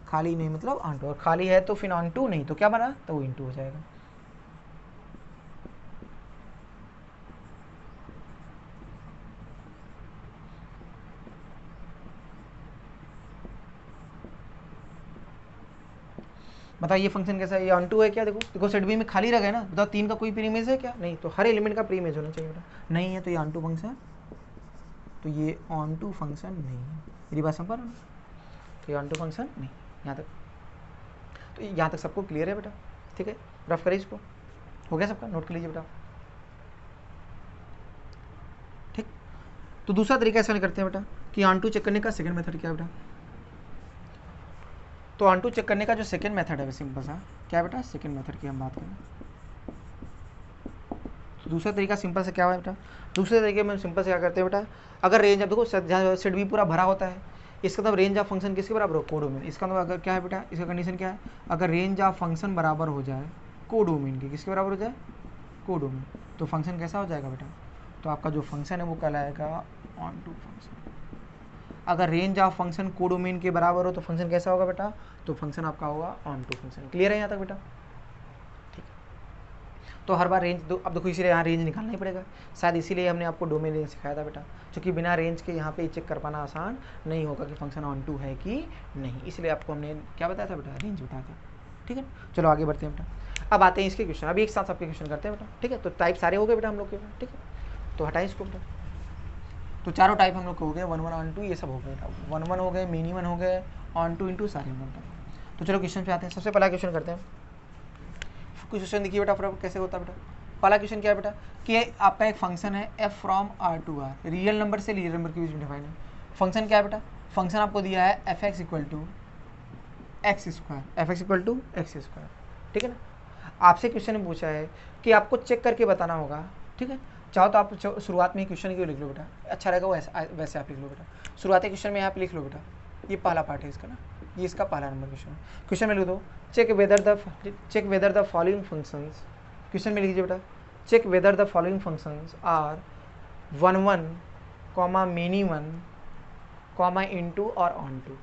खाली नहीं मतलब ऑन टू, और खाली है तो फिर ऑन टू, नहीं तो क्या बना, तो वो इन टू हो जाएगा। बताओ ये फंक्शन कैसा है, ये ऑन टू है क्या? देखो देखो सेट बी में खाली रह गया ना, बताओ 3 का कोई प्री इमेज है क्या, नहीं। तो हर एलिमेंट का प्री इमेज होना चाहिए बेटा, नहीं है तो ये ऑन टू फंक्शन, तो ये ऑन टू फंक्शन नहीं है। मेरी बात समझ पा रहे हो ना, तो ये ऑन टू फंक्शन नहीं। यहाँ तक, तो यहाँ तक सबको क्लियर है बेटा, ठीक है। रफ करिए इसको, हो गया सबका, नोट कर लीजिए बेटा, ठीक। तो दूसरा तरीका ऐसा करते हैं बेटा कि ऑन टू चेक करने का सेकंड मेथड क्या है बेटा। तो ऑन टू चेक करने का जो सेकंड मेथड है सिंपल सा क्या है बेटा, सेकंड मेथड की हम बात करें तो दूसरा तरीका सिंपल से क्या हुआ बेटा, दूसरे तरीके में सिंपल से क्या करते हैं बेटा, अगर रेंज अब देखो सेट भी पूरा भरा होता है, इसका मतलब रेंज ऑफ फंक्शन किसके बराबर हो, कोडोमेन। इसका मतलब अगर क्या है बेटा, इसका कंडीशन क्या है, अगर रेंज ऑफ फंक्शन बराबर हो जाए कोडोमेन के, किसके बराबर हो जाए, कोडोमेन, तो फंक्शन कैसा हो जाएगा बेटा, तो आपका जो फंक्शन है वो कहलाएगा ऑन टू फंक्शन। अगर रेंज ऑफ फंक्शन कोडोमेन के बराबर हो तो फंक्शन कैसा होगा बेटा, तो फंक्शन आपका होगा ऑन टू फंक्शन। क्लियर है यहाँ तक बेटा, ठीक। तो हर बार रेंज दो, अब देखो इसीलिए यहाँ रेंज निकालना ही पड़ेगा, शायद इसीलिए हमने आपको डोमेन रेंज सिखाया था बेटा, क्योंकि बिना रेंज के यहाँ पे चेक कर पाना आसान नहीं होगा कि फंक्शन ऑन टू है कि नहीं, इसलिए आपको हमने क्या बताया था बेटा, रेंज बताया था। ठीक है, चलो आगे बढ़ते हैं बेटा। अब आते हैं इसके क्वेश्चन, अभी एक साथ आपके क्वेश्चन करते हैं बेटा। ठीक है, तो टाइप सारे हो गए बेटा हम लोग के। ठीक है, तो हटाएं इसको बेटा। तो चारों टाइप हम लोग हो गए, 1 1 ऑन टू, ये सब हो गए बेटा, 1 1 हो गए, मिनी 1 हो गए, ऑन टू इंटू सारे हो गए। तो चलो क्वेश्चन पे आते हैं। सबसे पहला क्वेश्चन करते हैं, क्वेश्चन देखिए बेटा फटाफट कैसे होता है बेटा। पहला क्वेश्चन क्या है बेटा, कि आपका एक फंक्शन है f from R to R, real number से रियल नंबर के बीच में डिफाइन है। फंक्शन क्या है बेटा, फंक्शन आपको दिया है f x equal to x square, f x equal to x square. ठीक है ना, आपसे क्वेश्चन ने पूछा है कि आपको चेक करके बताना होगा। ठीक है, चाहो तो आप शुरुआत में ही क्वेश्चन क्यों लिख लो बेटा, अच्छा रहेगा वैसे आप लिख लो बेटा। शुरुआती क्वेश्चन में यहाँ पे लिख लो बेटा, ये पहला पार्ट है इसका ना, ये इसका पहला नंबर क्वेश्चन है। क्वेश्चन में लिख दो check whether the following functions, question में लिखिए बेटा check whether the following functions are 1 1 comma many 1 comma into और ऑन टू,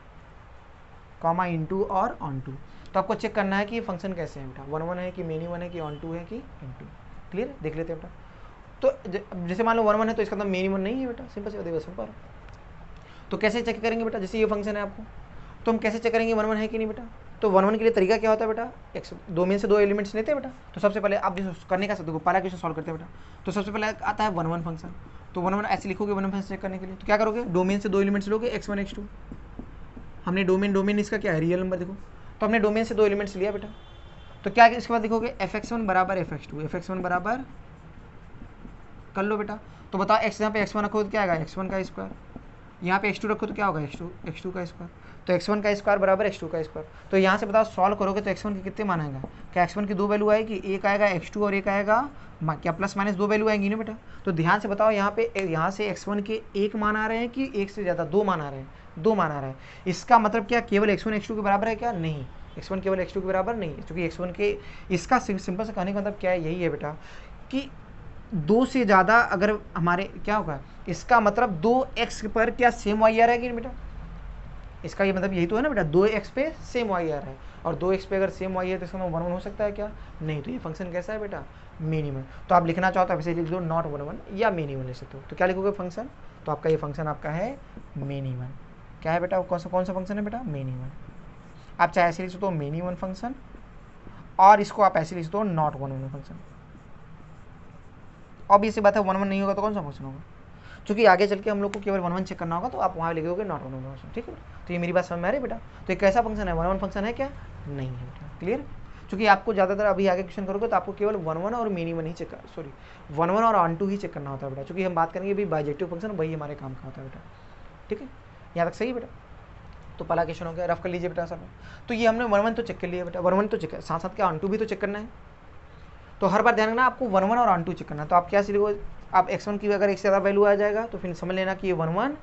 कॉमा इनटू और ऑन टू। तो आपको चेक करना है कि ये फंक्शन कैसे है बेटा, 1 1 है कि मेनी 1 है कि ऑन टू है कि इनटू। क्लियर है, देख लेते हैं बेटा। तो जैसे मान लो 1 1 है तो इसका मतलब मेनी 1 नहीं है बेटा, सिंपल से देखो सिंपल। तो कैसे चेक करेंगे बेटा, जैसे ये फंक्शन है आपको, तो हम कैसे चेक करेंगे 1 1 है कि नहीं बेटा। तो 1 1 के लिए तरीका क्या होता है बेटा, एक्स दो में से दो एलिमेंट्स लेते हैं बेटा। तो सबसे पहले आप जो करने का देखो पहला क्वेश्चन सॉल्व करते हैं बेटा। तो सबसे पहले आता है 1 1 फंक्शन, तो 1 1 ऐसे लिखोगे 1 1 फंक्शन चेक करने के लिए। तो क्या करोगे, डोमेन से दो एलिमेंट्स लोगे x1 x2, हमने डोमेन इसका क्या है, रियल नंबर। देखो तो हमने डोमेन से दो एलिमेंट्स लिया बेटा, तो क्या इसके बाद लिखोगे fx1 बराबर fx2, fx1 बराबर कर लो बेटा। तो बताओ x यहाँ पे x1 रखो तो क्या आएगा, x1 का स्क्वायर, यहाँ पे x2 रखो तो क्या होगा, x2 का स्क्वायर। तो x1 का स्क्वायर बराबर x2 का स्क्वायर। तो यहाँ से बताओ सॉल्व करोगे तो x1 के कितने मान आएगा, क्या x1 की दो वैल्यू आएगी, एक आएगा x2 और एक आएगा क्या प्लस माइनस दो वैल्यू आएंगी ना बेटा। तो ध्यान से बताओ यहाँ से x1 के एक मान आ रहे हैं कि एक से ज़्यादा, दो मान आ रहे हैं, दो मान आ रहा है। इसका मतलब क्या केवल x1 x2 के बराबर है क्या, नहीं, x1 केवल x2 के बराबर नहीं है, क्योंकि x1 के, इसका सिंपल से कहने का मतलब क्या है, यही है बेटा कि दो से ज़्यादा अगर हमारे क्या होगा, इसका मतलब 2x पर क्या सेम वाई आ रहा है कि नहीं बेटा, इसका ये मतलब यही तो है ना बेटा, 2x पे सेम वाई आ रहा है, और 2x पे अगर सेम वाई है तो इसका मतलब 1 1 हो सकता है क्या, नहीं। तो ये फंक्शन कैसा है बेटा, मिनिमम। तो आप लिखना चाहो तो ऐसे लिख दो नॉट 1 1 या मिनिमम लिख सकते हो। तो क्या लिखोगे फंक्शन, तो आपका ये फंक्शन आपका है मिनिमम। क्या है बेटा, कौन सा फंक्शन है बेटा, मिनिमम। आप चाहे ऐसे लिख सकते हो मिनिमम फंक्शन, और इसको आप ऐसे लिख सकते हो नॉट 1 1 फंक्शन। अब इसी बात है 1 1 नहीं होगा तो कौन सा फंक्शन होगा, क्योंकि आगे चल के हम लोग को केवल 1 1 चेक करना होगा, तो आप वहाँ लिख दोगे नॉट 1 1 फंक्शन। ठीक है, तो ये मेरी बात समझ में आ रही है बेटा। तो एक कैसा फंक्शन है, 1 1 फंक्शन है क्या, नहीं है बेटा। क्लियर, क्योंकि आपको ज़्यादातर अभी आगे क्वेश्चन करोगे तो आपको केवल 1 1 और मिनी 1 ही चेक, सॉरी 1 1 और ऑन टू ही चेक करना होता है बेटा, क्योंकि हम बात करेंगे भी बाइजेक्टिव फंक्शन, वही हमारे काम का होता है बेटा। ठीक है, यहाँ तक सही है बेटा। तो पहला क्वेश्चन हो गया, रफ कर लीजिए बेटा सब। तो ये हमने 1 1 तो चेक कर लिया बेटा, 1 1 तो चेक है, साथ साथ क्या ऑन टू भी तो चेक करना है। तो हर बार ध्यान रखना आपको 1 1 और ऑन टू चेक करना है। तो आप क्या लिखोगे, आप x1 की अगर एक से ज़्यादा वैल्यू आ जाएगा तो फिर समझ लेना कि ये 1 1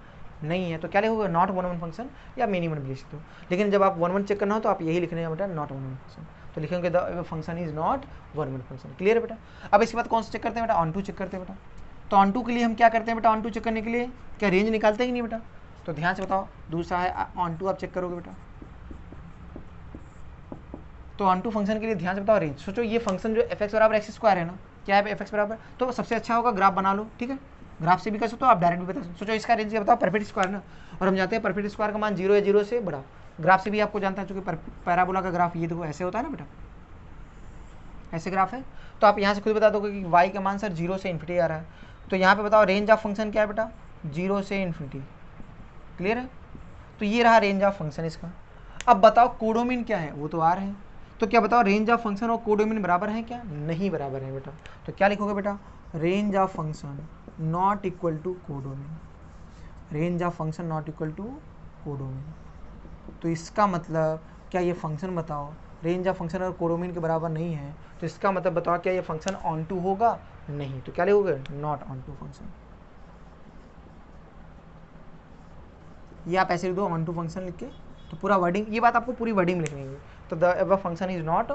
नहीं है, तो क्या लिखोगे नॉट 1 1 फंक्शन या मिनिमम भी लिख सकते हो। लेकिन जब आप 1 1 चेक करना हो तो आप यही लिखने का बेटा, नॉट 1 1 फंक्शन। तो लिखेंगे the function is not 1 1 function. Clear है बेटा। अब इसके बाद कौन सा चेक करते हैं बेटा, ऑन टू चेक करते हैं बेटा। तो ऑन टू के लिए हम क्या करते हैं बेटा, ऑन टू चेक करने के लिए क्या रेंज निकालते हैं कि नहीं बेटा। तो ध्यान से बताओ, दूसरा है ऑन टू, आप चेक करोगे बेटा। तो ऑन टू फंक्शन के लिए ध्यान से बताओ रेंज। सोचो ये फंक्शन जो एफ एक्स बराबर एक्स स्क्वायर है ना, क्या है एफ एक्स बराबर, तो सबसे अच्छा होगा ग्राफ बना लो। ठीक है, ग्राफ से भी कर सकते हो, आप डायरेक्ट भी बता सकते हो। सोचो इसका रेंज क्या बताओ, परफेक्ट स्क्वायर ना, और हम जानते हैं परफेक्ट स्क्वायर का मान 0 है, 0 से बड़ा। ग्राफ से भी आपको जानता है, चूंकि पैराबोला का ग्राफ ये देखो ऐसे होता है ना बेटा, ऐसे ग्राफ है। तो आप यहाँ से खुद बता दोगे कि वाई का मान सर 0 से इन्फिनिटी आ रहा है। तो यहाँ पे बताओ रेंज ऑफ फंक्शन क्या है बेटा, 0 से इन्फिनिटी। क्लियर है, तो ये रहा रेंज ऑफ फंक्शन इसका। अब बताओ कोडोमेन क्या है, वो तो आ रहे हैं। तो क्या बताओ रेंज ऑफ फंक्शन और कोडोमेन बराबर है क्या, नहीं बराबर है बेटा। तो क्या लिखोगे बेटा, range of function not equal to codomain, range of function not equal to codomain. तो इसका मतलब क्या ये फंक्शन बताओ रेंज ऑफ फंक्शन और कोडोमेन के बराबर नहीं है, तो इसका मतलब बताओ क्या ये फंक्शन ऑन टू होगा, नहीं, तो क्या लिखोगे, नॉट ऑन टू फंक्शन। ये आप ऐसे लिख दो ऑन टू फंक्शन लिख के, तो पूरा वर्डिंग, ये बात आपको पूरी वर्डिंग लिखनी है। तो the above function is not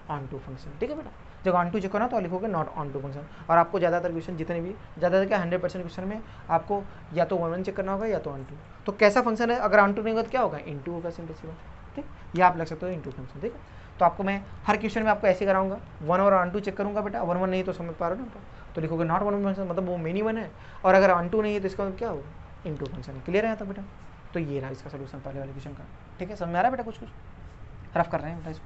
onto function, ठीक है बेटा। जब ऑन टू चेक करना तो लिखोगे नॉट ऑन टू फंक्शन। और आपको ज़्यादातर क्वेश्चन जितने भी, ज़्यादातर क्या 100% क्वेश्चन में आपको या तो 1 1 चेक करना होगा या तो ऑन टू। तो कैसा फंक्शन है, अगर ऑन टू नहीं होगा तो क्या होगा, इन टू होगा, सिंपल सी बात, ठीक। ये आप लग सकते हो इन टू फंक्शन, ठीक है। तो आपको मैं हर क्वेश्चन में आपको ऐसे कराऊंगा, 1 और ऑन टू चेक करूंगा बेटा, 1 1 नहीं तो समझ पा रहे हो ना, तो लिखोगे नॉट ऑन टू फंक्शन, मतलब वो मेनी वन है। और अगर ऑन टू नहीं है तो इसका मतलब क्या होगा, इन टू फंक्शन। क्लियर है यहाँ तक बेटा। तो ये रहा इसका सोल्यूशन पहले वाले क्वेश्चन का, ठीक है। समझ में आ रहा है बेटा, कुछ रफ कर रहे हैं बेटा इसको।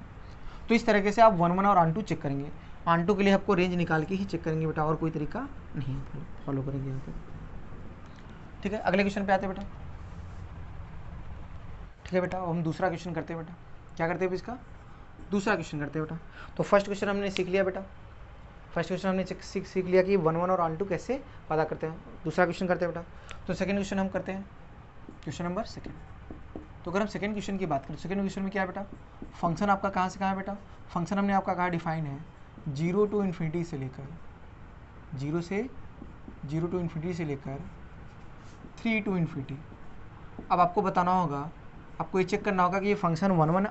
तो इस तरीके से आप 1 1 और ऑन टू चेक करेंगे। ऑन टू के लिए आपको रेंज निकाल के ही चेक करेंगे बेटा, और कोई तरीका नहीं फॉलो करेंगे यहाँ पे, ठीक है। अगले क्वेश्चन पे आते हैं बेटा, ठीक है बेटा। हम दूसरा क्वेश्चन करते हैं बेटा, क्या करते हैं इसका, दूसरा क्वेश्चन करते हैं बेटा। तो फर्स्ट क्वेश्चन हमने सीख लिया बेटा, फर्स्ट क्वेश्चन हमने सीख लिया कि 1 1 और ऑन टू कैसे पता करते हैं। दूसरा क्वेश्चन करते हैं बेटा। तो सेकंड क्वेश्चन हम करते हैं, क्वेश्चन नंबर सेकंड। तो अगर हम सेकंड क्वेश्चन की बात करें, सेकंड क्वेश्चन में क्या है बेटा, फंक्शन आपका कहाँ से कहाँ है बेटा, फंक्शन हमने आपका कहाँ डिफाइन है, 0 टू इन्फिनिटी से लेकर 0 टू इन्फिनिटी से लेकर 3 टू इन्फिनिटी। अब आपको बताना होगा, आपको ये चेक करना होगा कि ये फंक्शन 1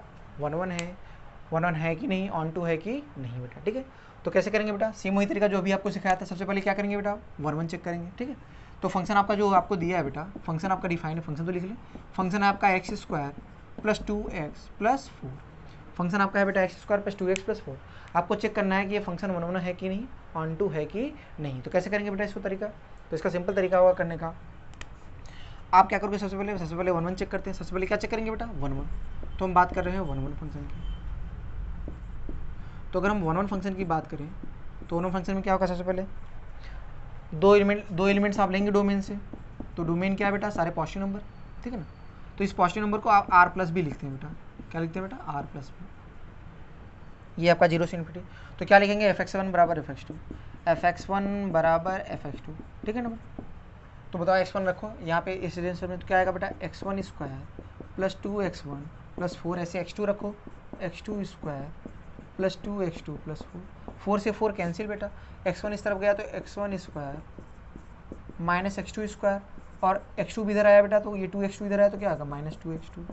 1 है कि नहीं, ऑन टू है कि नहीं बेटा, ठीक है। तो कैसे करेंगे बेटा, सेम वही तरीका जो अभी आपको सिखाया था। सबसे पहले क्या करेंगे बेटा, 1 1 चेक करेंगे, ठीक है। तो फंक्शन आपका जो आपको दिया है बेटा, फंक्शन आपका डिफाइन है, फंक्शन तो लिख ले। फंक्शन है आपका x² + 2x + 4। फंक्शन आपका है बेटा x² + 2x + 4। आपको चेक करना है कि ये फंक्शन 1 1 है कि नहीं, ऑन टू है कि नहीं। तो कैसे करेंगे बेटा इसको तरीका, तो इसका सिंपल तरीका होगा करने का। आप क्या करोगे, सबसे पहले 1 1 चेक करते हैं। सबसे पहले क्या चेक करेंगे बेटा, 1 1। तो हम बात कर रहे हैं 1 1 फंक्शन की। तो अगर हम 1 1 फंक्शन की बात करें तो 1 1 फंक्शन में क्या होगा, सबसे पहले दो एलिमेंट्स आप लेंगे डोमेन से। तो डोमेन क्या है बेटा, सारे पॉजिटिव नंबर, ठीक है ना। तो इस पॉजिटिव नंबर को आप r+ भी लिखते हैं बेटा, क्या लिखते हैं बेटा, r+। ये आपका 0 से इन्फिनिटी। तो क्या लिखेंगे, fx1 = fx2, fx1 = fx2, ठीक है ना। तो बताओ x1 रखो यहाँ पे इस आंसर में, तो क्या आएगा बेटा, x1² + 2x1 + 4। ऐसे x2 रखो, x2² + 2x2 + 4। 4 से 4 कैंसिल बेटा, x1 इस तरफ गया तो x1² - x2², और x2 भी इधर आया बेटा, तो ये 2x2 इधर आया तो क्या होगा, -2x2।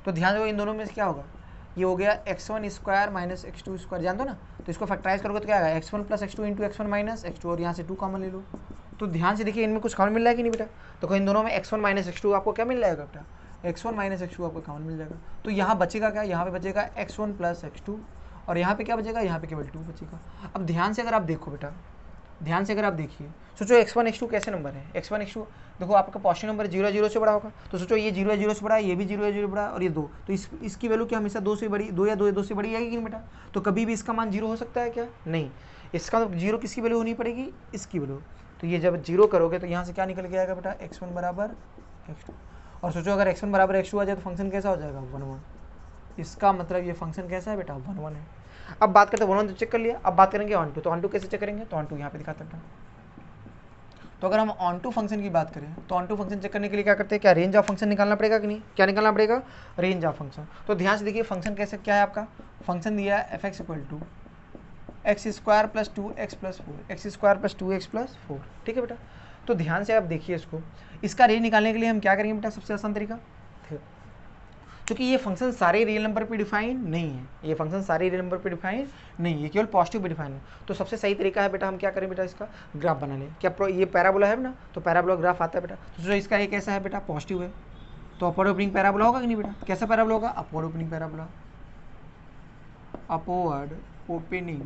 तो ध्यान दो इन दोनों में से क्या होगा, ये हो गया x1² - x2², जान दो ना। तो इसको फैक्टराइज करोगे तो क्या आएगा, x1 + x2 × x1 - x2, और यहाँ से 2 कॉमन ले लो। तो ध्यान से देखिए इनमें कुछ कॉमन मिल रहा है कि नहीं बेटा। तो इन दोनों में x1 - x2 आपको क्या मिल जाएगा बेटा, x1 - x2 आपको कॉमन मिल जाएगा। तो यहाँ बचेगा क्या, यहाँ पे बचेगा x1 + x2, और यहाँ पे क्या बचेगा, यहाँ पे केवल 2 बचेगा। अब ध्यान से अगर आप देखो बेटा, ध्यान से अगर आप देखिए, सोचो x1 x2 कैसे नंबर है, x1 x2 देखो आपका पॉजिटिव नंबर 0 0 से बड़ा होगा। तो सोचो ये 0 0 से बड़ा है, ये भी 0 0 बड़ा है, और ये 2, तो इसकी वैल्यू क्या हमेशा 2 से बड़ी, 2 या 2 से बड़ी आएगी कि नहीं बेटा। तो कभी भी इसका मान 0 हो सकता है क्या, नहीं। इसका 0 किसकी वैल्यू होनी पड़ेगी, इसकी वैल्यू। तो ये जब 0 करोगे तो यहाँ से क्या निकल के आएगा बेटा, x1 = x2। और सोचो अगर x1 = x2 आ जाए तो फंक्शन कैसा हो जाएगा, 1 1। इसका मतलब ये फंक्शन कैसा है बेटा, 1 1 है। अब बात करते हैं 1 1 तो चेक कर लिया, अब बात करेंगे ऑन टू। तो ऑन टू कैसे चेक करेंगे, तो ऑन टू यहाँ पे दिखाते हैं। तो अगर हम ऑन टू फंक्शन की बात करें तो ऑन टू फंक्शन चेक करने के लिए क्या करते हैं, क्या रेंज ऑफ फंक्शन निकालना पड़ेगा कि नहीं, क्या निकालना पड़ेगा, रेंज ऑफ फंक्शन। तो ध्यान से देखिए फंक्शन कैसे क्या है आपका, फंक्शन दिया है fx = x² + 2x + 4, x² + 2x + 4, ठीक है बेटा। तो ध्यान से आप देखिए इसको, इसका रेंज निकालने के लिए हम क्या करेंगे बेटा, सबसे आसान तरीका, क्योंकि ये फंक्शन सारे रियल नंबर पे डिफाइन नहीं है, ये फंक्शन सारे रियल नंबर पे डिफाइन नहीं है, केवल पॉजिटिव पे डिफाइन है। तो सबसे सही तरीका है बेटा, हम क्या करें बेटा, इसका ग्राफ बना लें। क्या ये पैराबोला है ना, तो पैराबोला ग्राफ आता है बेटा। तो जो इसका ये कैसा है बेटा, पॉजिटिव है, तो अपवर्ड ओपनिंग पैराबोला होगा कि नहीं बेटा, कैसा पैराबोला होगा, upward opening parabola, upward opening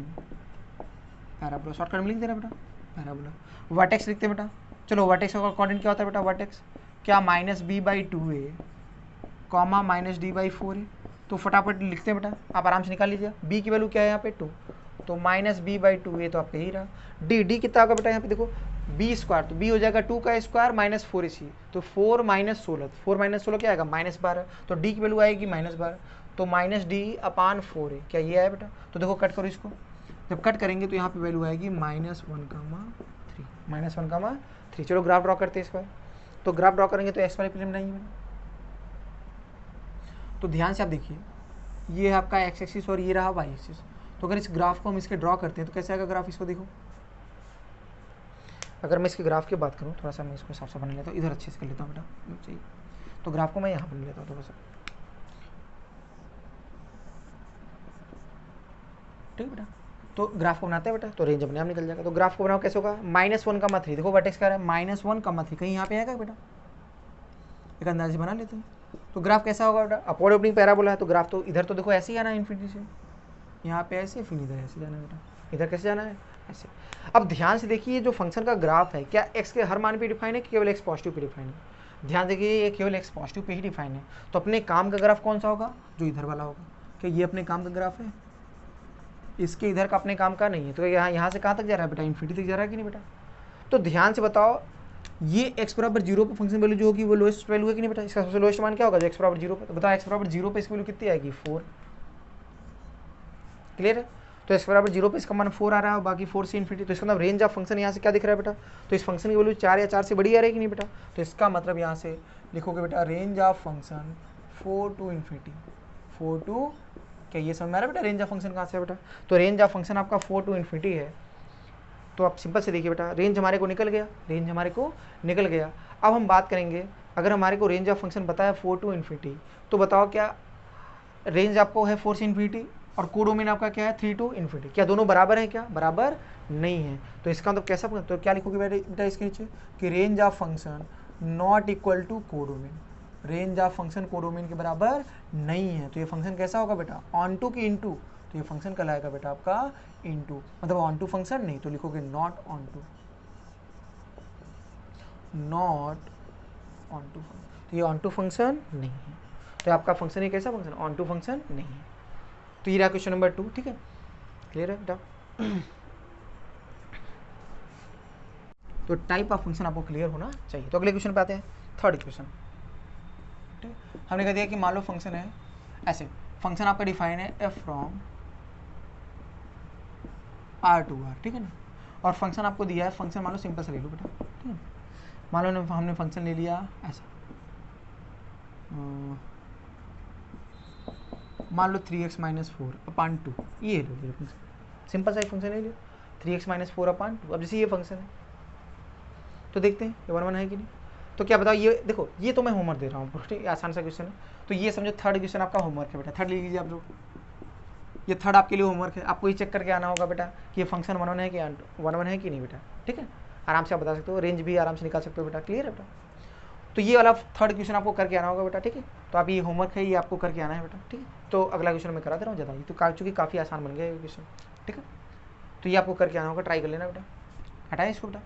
parabola, shortcut में लिख दे रहा बेटा पैराबोला। वर्टेक्स लिखते हैं बेटा, चलो वर्टेक्स का कोऑर्डिनेट क्या होता है बेटा, वर्टेक्स क्या -b/2a, -d/4 है। तो फटाफट लिखते हैं बेटा, आप आराम से निकाल लीजिए। b की वैल्यू क्या है यहाँ पे 2, तो -b/2a, तो आपका यही रहा। d कितना होगा बेटा, यहाँ पे देखो b², तो b हो जाएगा 2 का स्क्वायर -4ac, तो 4 - 16, 4 - 16 क्या आएगा, -12, तो d की वैल्यू आएगी -12, तो -d/4 है, क्या ये है बेटा। तो देखो कट करो इसको, जब कट करेंगे तो यहाँ पे वैल्यू आएगी -1,3। चलो ग्राफ ड्रॉ करते हैं इसका। तो ग्राफ ड्रॉ करेंगे तो एक्स वाले प्लेन बनाएंगे बेटा। तो ध्यान से आप देखिए, ये है आपका एक्स एक्सिस और ये रहा वाई एक्सिस। तो अगर इस ग्राफ को हम इसके ड्रॉ करते हैं तो कैसे आएगा ग्राफ, इसको देखो, अगर मैं इसके ग्राफ की बात करूँ, थोड़ा सा मैं इसको साफ साफ बना लेता हूँ, इधर अच्छे से कर लेता हूँ बेटा, चाहिए तो ग्राफ को मैं यहाँ बना लेता हूँ थोड़ा सा, ठीक है बेटा। तो ग्राफ को बनाते हैं बेटा, तो रेंज अपने आप निकल जाएगा। तो ग्राफ को बनाओ, कैसे होगा, -1 कमा 3, देखो वर्टेक्स क्या है, -1 कमा 3, कहीं यहाँ पे आएगा बेटा, एक अंदाजे से बना लेते हैं। तो ग्राफ कैसा होगा बेटा, अपवर्ड ओपनिंग पैराबोला है, तो ग्राफ तो इधर तो देखो ऐसे ही आना है इन्फिनिटी से, यहाँ पे ऐसे, फिर इधर ऐसे जाना है बेटा, इधर कैसे जाना है, ऐसे। अब ध्यान से देखिए, जो फंक्शन का ग्राफ है, क्या एक्स के हर मान पे डिफाइन है कि केवल एक्स पॉजिटिव पे डिफाइन है? ध्यान देखिए, ये केवल एक्स पॉजिटिव पे ही डिफाइन है। तो अपने काम का ग्राफ कौन सा होगा, जो इधर वाला होगा। क्या ये अपने काम का ग्राफ है, इसके इधर का अपने काम का नहीं है। तो यहाँ से कहाँ तक जा रहा है बेटा, इन्फिनिटी तक जा रहा है कि नहीं बेटा। तो ध्यान से बताओ, ये x बराबर 0 पे फंक्शन वैल्यू जो होगी वो लोएस्ट वैल्यू है कि नहीं बेटा, इसका सबसे लोएस्ट मान क्या होगा, जो x बराबर 0 पे। तो बताओ x बराबर 0 पे इसकी वैल्यू कितनी आएगी, 4। क्लियर है। तो x बराबर 0 पे इसका मान 4 आ रहा है, और बाकी 4 से इन्फिनिटी। तो इसका मतलब रेंज ऑफ फंक्शन यहाँ से क्या दिख रहा है बेटा, तो इस फंक्शन की वैल्यू 4 या 4 से बड़ी आ रही है कि नहीं बेटा। तो इसका मतलब यहाँ से लिखोगे बेटा, range of function 4 to infinity, 4 to, क्या ये समझ में आ रहा है बेटा, रेंज ऑफ फंक्शन कहाँ से है बेटा। तो रेंज ऑफ फंक्शन आपका 4 टू इन्फिनिटी है। तो आप सिंपल से देखिए बेटा, रेंज हमारे को निकल गया, रेंज हमारे को निकल गया। अब हम बात करेंगे, अगर हमारे को रेंज ऑफ फंक्शन पता है 4 टू इन्फिनिटी, तो बताओ क्या रेंज आपको है 4 से इन्फिनिटी, और कोडोमेन आपका क्या है 3 टू इन्फिनिटी, क्या दोनों बराबर हैं, क्या बराबर नहीं है। तो इसका मतलब कैसा, तो क्या लिखोगे बेटा इसके नीचे, कि range of function not equal to codomain, range of function codomain के बराबर नहीं है। तो ये फंक्शन कैसा होगा बेटा, ऑन टू की इनटू, तो ये फंक्शन कहलाएगा बेटा आपका इनटू, मतलब ऑन टू फंक्शन नहीं, तो लिखोगे not onto, not onto function. तो ये ऑन टू फंक्शन नहीं है, तो आपका फंक्शन ये कैसा फंक्शन, ऑन टू फंक्शन नहीं है। तो ये रहा क्वेश्चन नंबर 2, ठीक है, क्लियर है बेटा। तो टाइप ऑफ फंक्शन आपको क्लियर होना चाहिए। तो अगले क्वेश्चन पे आते हैं, थर्ड क्वेश्चन। ठीक, हमने कह दिया कि मान लो फंक्शन है ऐसे, फंक्शन आपका डिफाइन है f from r to r, ठीक है ना। और फंक्शन आपको दिया है, फंक्शन मान लो सिंपल से ले लो बेटा, ठीक है। मान लो हमने फंक्शन ले लिया ऐसा, मान लो 3x माइनस 4 अपान 2, ये ले लिया फंक्शन, सिंपल सा फंक्शन ले लिया 3x माइनस 4 अपान 2। अब जैसे ये फंक्शन है, तो देखते हैं ये 1 1 है कि नहीं। तो क्या बताओ, ये देखो, ये तो मैं होमवर्क दे रहा हूँ, ठीक, आसान सा क्वेश्चन है। तो ये समझो थर्ड क्वेश्चन आपका होमवर्क है बेटा, थर्ड ले लीजिए आप लोग, ये थर्ड आपके लिए होमवर्क है। आपको ये चेक करके आना होगा बेटा कि ये फंक्शन 1 1 है कि 1 1 है कि नहीं बेटा, ठीक है। आराम से आप बता सकते हो, रेंज भी आराम से निकाल सकते हो बेटा, क्लियर है बेटा। तो ये वाला थर्ड क्वेश्चन आपको करके आना होगा बेटा, ठीक है। तो आप ये होमवर्क है, ये आपको करके आना है बेटा, ठीक है। तो अगला क्वेश्चन मैं करा दे रहा हूँ ज़्यादा, ये तो चूँकि काफ़ी आसान बन गया ये क्वेश्चन, ठीक है। तो ये आपको करके आना होगा, ट्राई कर लेना बेटा, हटाएं इसको बेटा।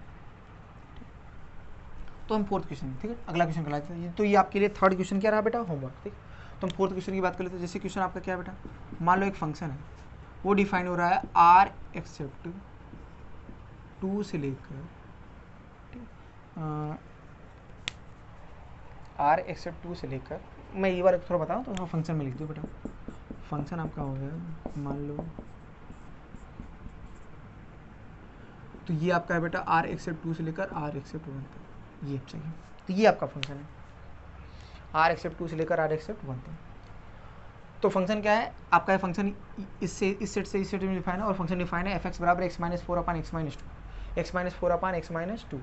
तो हम फोर्थ क्वेश्चन, ठीक है, अगला क्वेश्चन कर लेते हैं। तो ये आपके लिए थर्ड क्वेश्चन क्या रहा बेटा, होमवर्क, ठीक। तो हम फोर्थ क्वेश्चन की बात कर लेते हैं। जैसे क्वेश्चन आपका क्या है बेटा, मान लो एक फंक्शन है, वो डिफाइन हो रहा है r एक्सेप्ट 2 से लेकर, r एक्सेप्ट 2 से लेकर, मैं ये बार थोड़ा बताऊँ तो फंक्शन में लिख दूँ बेटा। फंक्शन आपका हो गया, मान लो तो ये आपका है बेटा r एक्सेप्ट 2 से लेकर r एक्सेप्ट 1 तक, ये चाहिए। तो ये आपका फंक्शन है, r एक्सेप्ट 2 से लेकर r एक्सेप्ट 1 तक। तो फंक्शन क्या है आपका, है फंक्शन इससे इस सेट से इस सेट में डिफाइन है, और फंक्शन डिफाइन है f(x) बराबर x माइनस 4 अपान x माइनस 2, x माइनस 4 अपान x माइनस 2।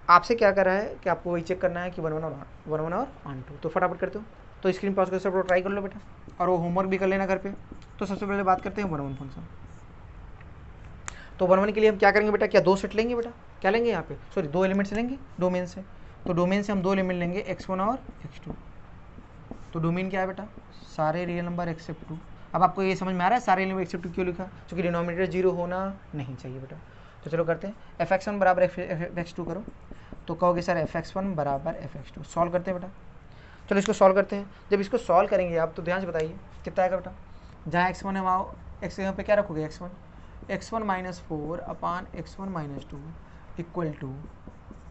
आपसे क्या कर रहा है कि आपको वही चेक करना है कि 1 1 और ऑन 2। तो फटाफट करते हो, तो स्क्रीन पॉज कर सब ट्राई कर लो बेटा, और वो होमवर्क भी कर लेना घर पे। तो सबसे पहले बात करते हैं 1 1 फंक्शन। तो 1 1 के लिए हम क्या करेंगे बेटा, क्या 2 सेट लेंगे बेटा, क्या लेंगे यहाँ पे, सॉरी 2 एलिमेंट्स लेंगे डोमेन से। तो डोमेन से हम 2 एलिमेंट लेंगे, x1 और x2। तो डोमेन क्या है बेटा, सारे रियल नंबर एक्सेप्ट 2। अब आपको ये समझ में आ रहा है सारे एलिमेंट एक्सेप्ट 2 क्यों लिखा, क्योंकि डिनोमिनेटर 0 होना नहीं चाहिए बेटा। तो चलो करते हैं, fx1 बराबर fx2 करो। तो कहोगे सर fx1 बराबर fx2, सॉल्व करते हैं बेटा। चलो इसको सॉल्व करते हैं। जब इसको सॉल्व करेंगे आप, तो ध्यान से बताइए कितना आएगा बेटा। जहाँ x1 है वहाँ x यहाँ पे क्या रखोगे, x1 minus 4 upon x1 minus 2 equal to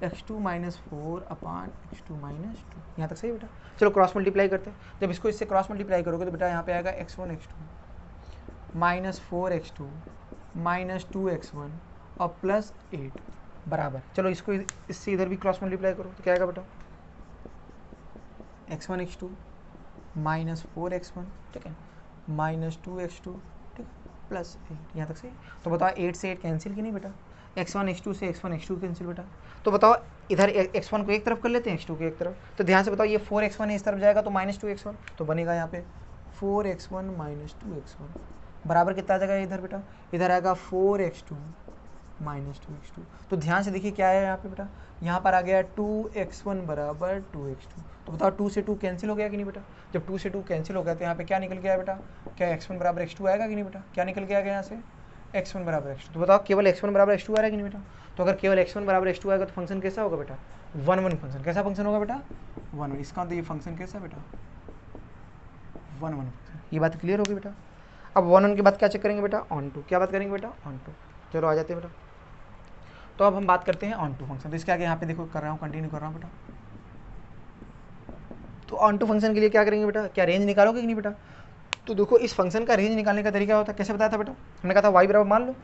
x2 minus 4 upon x2 minus 2। यहाँ तक सही बेटा। चलो क्रॉस मल्टीप्लाई करते हैं। जब इसको इससे क्रॉस मल्टीप्लाई करोगे तो बेटा यहाँ पे आएगा x1 x2 minus 4 x2 minus 2 x1 और प्लस 8 बराबर। चलो इसको इससे इधर भी क्रॉस मल्टीप्लाई करो तो क्या आएगा बेटा, x1 x2 माइनस 4 x1, ठीक है, माइनस 2 x2, ठीक, प्लस 8। यहाँ तक सही। तो बताओ 8 से 8 कैंसिल कि नहीं बेटा, x1 x2 से x1 x2 कैंसिल बेटा। तो बताओ इधर x1 को एक तरफ कर लेते हैं, x2 को एक तरफ। तो ध्यान से बताओ ये 4x1 इस तरफ जाएगा तो -2x1, तो बनेगा यहाँ पे 4x1 -2x1 बराबर कितना आ जाएगा इधर बेटा, इधर आएगा 4x2 -2x2। तो ध्यान से देखिए क्या है यहाँ पे बेटा, यहाँ पर आ गया 2x1 बराबर 2x2। तो बताओ 2 से 2 कैंसिल हो गया कि नहीं बेटा, जब 2 से 2 कैंसिल हो गया तो यहाँ पे क्या निकल गया बेटा, क्या x1 बराबर x2 आएगा कि नहीं बेटा, क्या निकल गया यहाँ से x1 बराबर x2। तो बताओ केवल x1 बराबर x2 आ रहा है कि नहीं बेटा, तो अगर केवल x1 बराबर x2 आएगा तो फंक्शन कैसा होगा बेटा, 1-1 फंक्शन। कैसा फंक्शन होगा बेटा, 1-1। इसका मतलब ये फंक्शन कैसा बेटा, 1-1 फंक्शन। ये बात क्लियर होगी बेटा। अब 1-1 के बाद क्या चेक करेंगे बेटा, ऑन टू। क्या बात करेंगे बेटा, ऑन टू। चलो आ जाते हैं बेटा। तो अब हम बात करते हैं ऑन टू फंक्शन। तो इसके आगे यहाँ पे देखो कर रहा हूँ, कंटिन्यू कर रहा हूँ बेटा। तो ऑन टू फंक्शन के लिए क्या करेंगे बेटा, क्या रेंज निकालोगे कि नहीं बेटा। तो देखो इस फंक्शन का रेंज निकालने का तरीका होता है, कैसे बताया था बेटा, हमने कहा था वाई बराबर मान लो,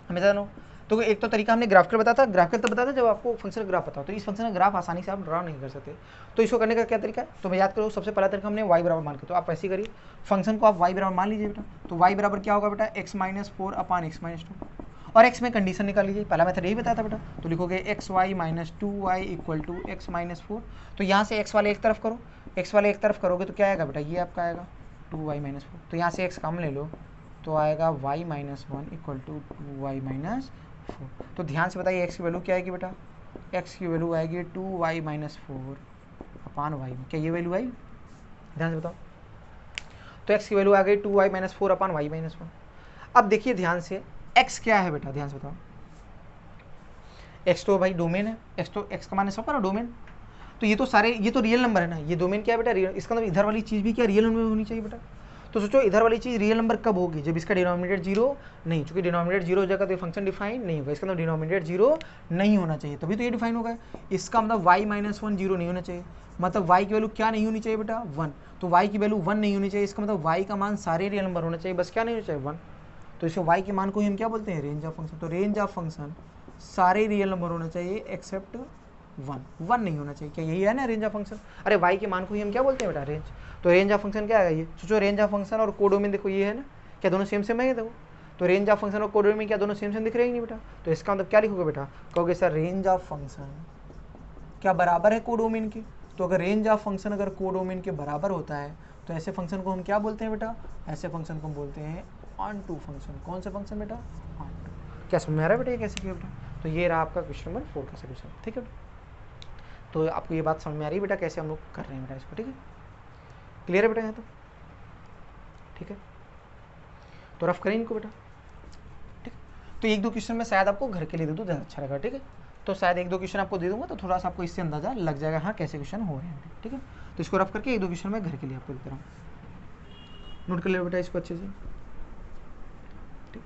हमेशा जानो। तो एक तो तरीका हमने ग्राफ कर बताया था, ग्राफ कर तो बताया था जब आपको फंक्शन का ग्राफ पता हो। तो इस फंक्शन का ग्राफ आसानी से आप ड्रा नहीं कर सकते, तो इसको करने का क्या तरीका है, तो मैं याद करो सबसे पहला तरीका हमने वाई बराबर मान के, तो आप ऐसे करिए फंक्शन को आप वाई बराबर मान लीजिए बेटा। तो वाई बराबर क्या होगा बेटा, x-4 अपान x-2, और x में कंडीशन निकाल लीजिए, पहला मेथड यही बताया था बेटा। तो लिखोगे xy - 2y equal to x-4। तो यहाँ से x वाले एक तरफ करो, x वाले एक तरफ करोगे तो क्या आएगा बेटा, ये आपका आएगा 2y - 4। तो यहाँ से x कम ले लो तो आएगा y - 1 इक्वल टू 2y - 4। तो ध्यान से बताइए x की वैल्यू क्या आएगी बेटा, x की वैल्यू आएगी 2y - 4 अपान y में। क्या ये वैल्यू आई, ध्यान से बताओ। तो x की वैल्यू आ गई 2y - 4 अपान y - 1। अब देखिए ध्यान से x क्या है बेटा, ध्यान से बताओ। x तो भाई डोमेन है, x तो x का मान है सबका ना डोमेन। तो ये तो सारे, ये तो रियल नंबर है ना, ये डोमेन क्या है बेटा रियल। इसका मतलब इधर वाली चीज़ भी क्या रियल नंबर होनी चाहिए बेटा। तो सोचो इधर वाली चीज़ रियल नंबर कब होगी, जब इसका डिनोमिनेटर जीरो नहीं, चूंकि डिनोमिनेटर जीरो हो जाएगा तो ये फंक्शन डिफाइन नहीं होगा। इसका मतलब डिनोमिनेटर जीरो नहीं होना चाहिए, तभी तो ये डिफाइन होगा। इसका मतलब y - 1 जीरो नहीं होना चाहिए, मतलब y की वैल्यू क्या नहीं होनी चाहिए बेटा, 1। तो y की वैल्यू 1 नहीं होनी चाहिए, इसका मतलब y का मान सारे रियल नंबर होना चाहिए, बस क्या नहीं होना चाहिए 1। तो इसे y के मान को ही हम क्या बोलते हैं, रेंज ऑफ फंक्शन। तो रेंज ऑफ फंक्शन सारे रियल नंबर होना चाहिए एक्सेप्ट 1 नहीं होना चाहिए। क्या यही है ना रेंज ऑफ फंक्शन। अरे y के मान को ही हम क्या बोलते हैं बेटा, रेंज। तो रेंज ऑफ फंक्शन क्या है, ये सोचो रेंज ऑफ फंक्शन और कोडोमेन देखो ये है ना, क्या दोनों सेम सेम है, देखो। तो रेंज ऑफ फंक्शन और कोडोमेन क्या दोनों सेम सेम दिख रहे हैं नहीं बेटा। तो इसका मतलब क्या लिखोगे बेटा, कहोगे सर रेंज ऑफ फंक्शन क्या बराबर है कोडोमेन के। तो अगर रेंज ऑफ फंक्शन अगर कोडोमेन के बराबर होता है तो ऐसे फंक्शन को हम क्या बोलते हैं बेटा, ऐसे फंक्शन को हम बोलते हैं ऑन टू फंक्शन। कौन से फंक्शन बेटा, ऑन टू। क्या समझ में आ रहा है बेटा ये कैसे किया बेटा। तो ये रहा आपका क्वेश्चन नंबर 4 का सोल्यूशन, ठीक है। तो आपको ये बात समझ में आ रही है बेटा कैसे हम लोग कर रहे हैं बेटा इसको, ठीक है। क्लियर है बेटा यहाँ तो, ठीक है। तो रफ करें इनको बेटा, ठीक। तो एक दो क्वेश्चन मैं शायद आपको घर के लिए दे दूँ, ज़्यादा अच्छा रहेगा, ठीक है। तो शायद एक दो क्वेश्चन आपको दे दूंगा तो थोड़ा सा आपको इससे अंदाजा लग जाएगा हाँ कैसे क्वेश्चन हो रहे हैं, ठीक है। तो इसको रफ करके एक दो क्वेश्चन मैं घर के लिए आपको देता रहा हूँ, नोट कर ले बेटा इसको अच्छे से, ठीक।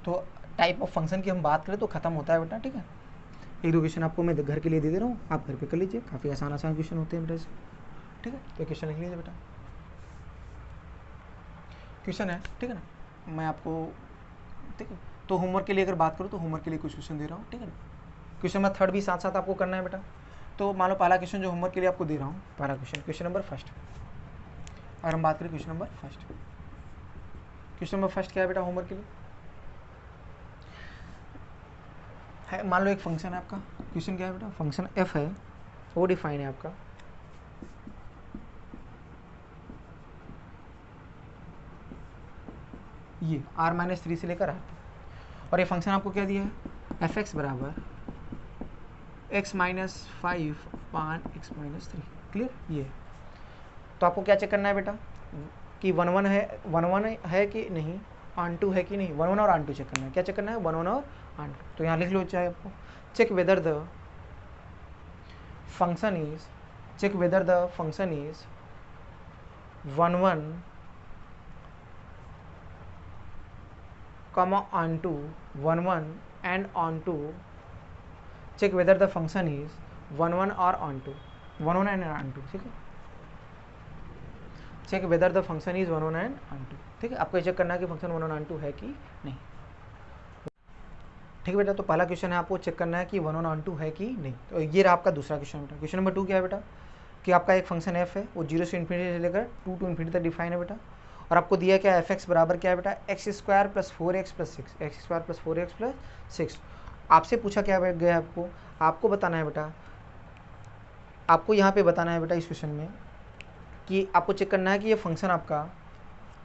तो टाइप ऑफ फंक्शन की हम बात करें तो खत्म होता है बेटा, ठीक है। एक दो क्वेश्चन आपको मैं घर के लिए दे रहा हूँ, आप घर पे कर लीजिए, काफ़ी आसान आसान क्वेश्चन होते हैं बेटा इसके, ठीक है। तो क्वेश्चन लिख लीजिए बेटा, क्वेश्चन है, ठीक है ना। मैं आपको, ठीक है। तो होमवर्क के लिए अगर बात करूँ तो होमवर्क के लिए कुछ क्वेश्चन दे रहा हूँ, ठीक है ना। क्वेश्चन नंबर 3 भी साथ साथ आपको करना है बेटा। तो मान लो पहला क्वेश्चन जो होमवर्क के लिए आपको दे रहा हूँ, पहला क्वेश्चन, क्वेश्चन नंबर 1। अगर हम बात करें क्वेश्चन नंबर 1, क्वेश्चन नंबर 1 क्या है बेटा होमवर्क के लिए है, मान लो एक फंक्शन है आपका। क्वेश्चन क्या है बेटा, फंक्शन f है, वो डिफाइन है आपका, ये r-3 से लेकर r तक, और ये फंक्शन आपको क्या दिया है, f(x) बराबर x-5 अपान x-3। क्लियर। ये तो आपको क्या चेक करना है बेटा कि 1-1 है कि नहीं, ऑन टू है कि नहीं। 1-1 और ऑन टू चेक करना है। क्या चेक करना है, 1-1 और ऑन टू। तो यहाँ लिख लो चाहे आपको, check whether the function is, check whether the function is 1-1 comma onto 1-1 and onto, check whether the function is 1-1 or onto 1-1 and onto, ठीक है। Check whether the function is 1-1 and onto, ठीक है। आपको ये चेक करना है कि फंक्शन 1-1 onto है कि नहीं, ठीक है बेटा। तो पहला क्वेश्चन है आपको चेक करना है कि 1-1 onto है कि नहीं। तो ये रहा आपका दूसरा क्वेश्चन बेटा। क्वेश्चन नंबर 2 क्या है बेटा कि आपका एक फंक्शन f है, वो 0 से इन्फिनिटी से लेकर 2 to इन्फिनिटी तक डिफाइन है बेटा, और आपको दिया क्या एफ एक्स बराबर क्या है बेटा, x square plus 4x plus 6, x square plus 4x plus 6। आपसे पूछा क्या गया आपको, आपको बताना है बेटा, आपको यहाँ पे बताना है बेटा इस क्वेश्चन में कि आपको चेक करना है कि ये फंक्शन आपका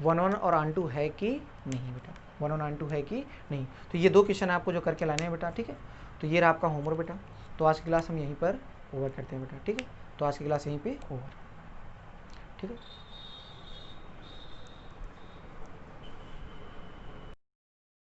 1 1 और ऑन टू है कि नहीं बेटा, 1 1 ऑन टू है कि नहीं। तो ये 2 क्वेश्चन आपको जो करके लाने हैं बेटा, ठीक है। तो ये रहा आपका होमवर्क बेटा। तो आज की क्लास हम यहीं पर ओवर करते हैं बेटा, ठीक है। तो आज की क्लास यहीं पे ओवर, ठीक है।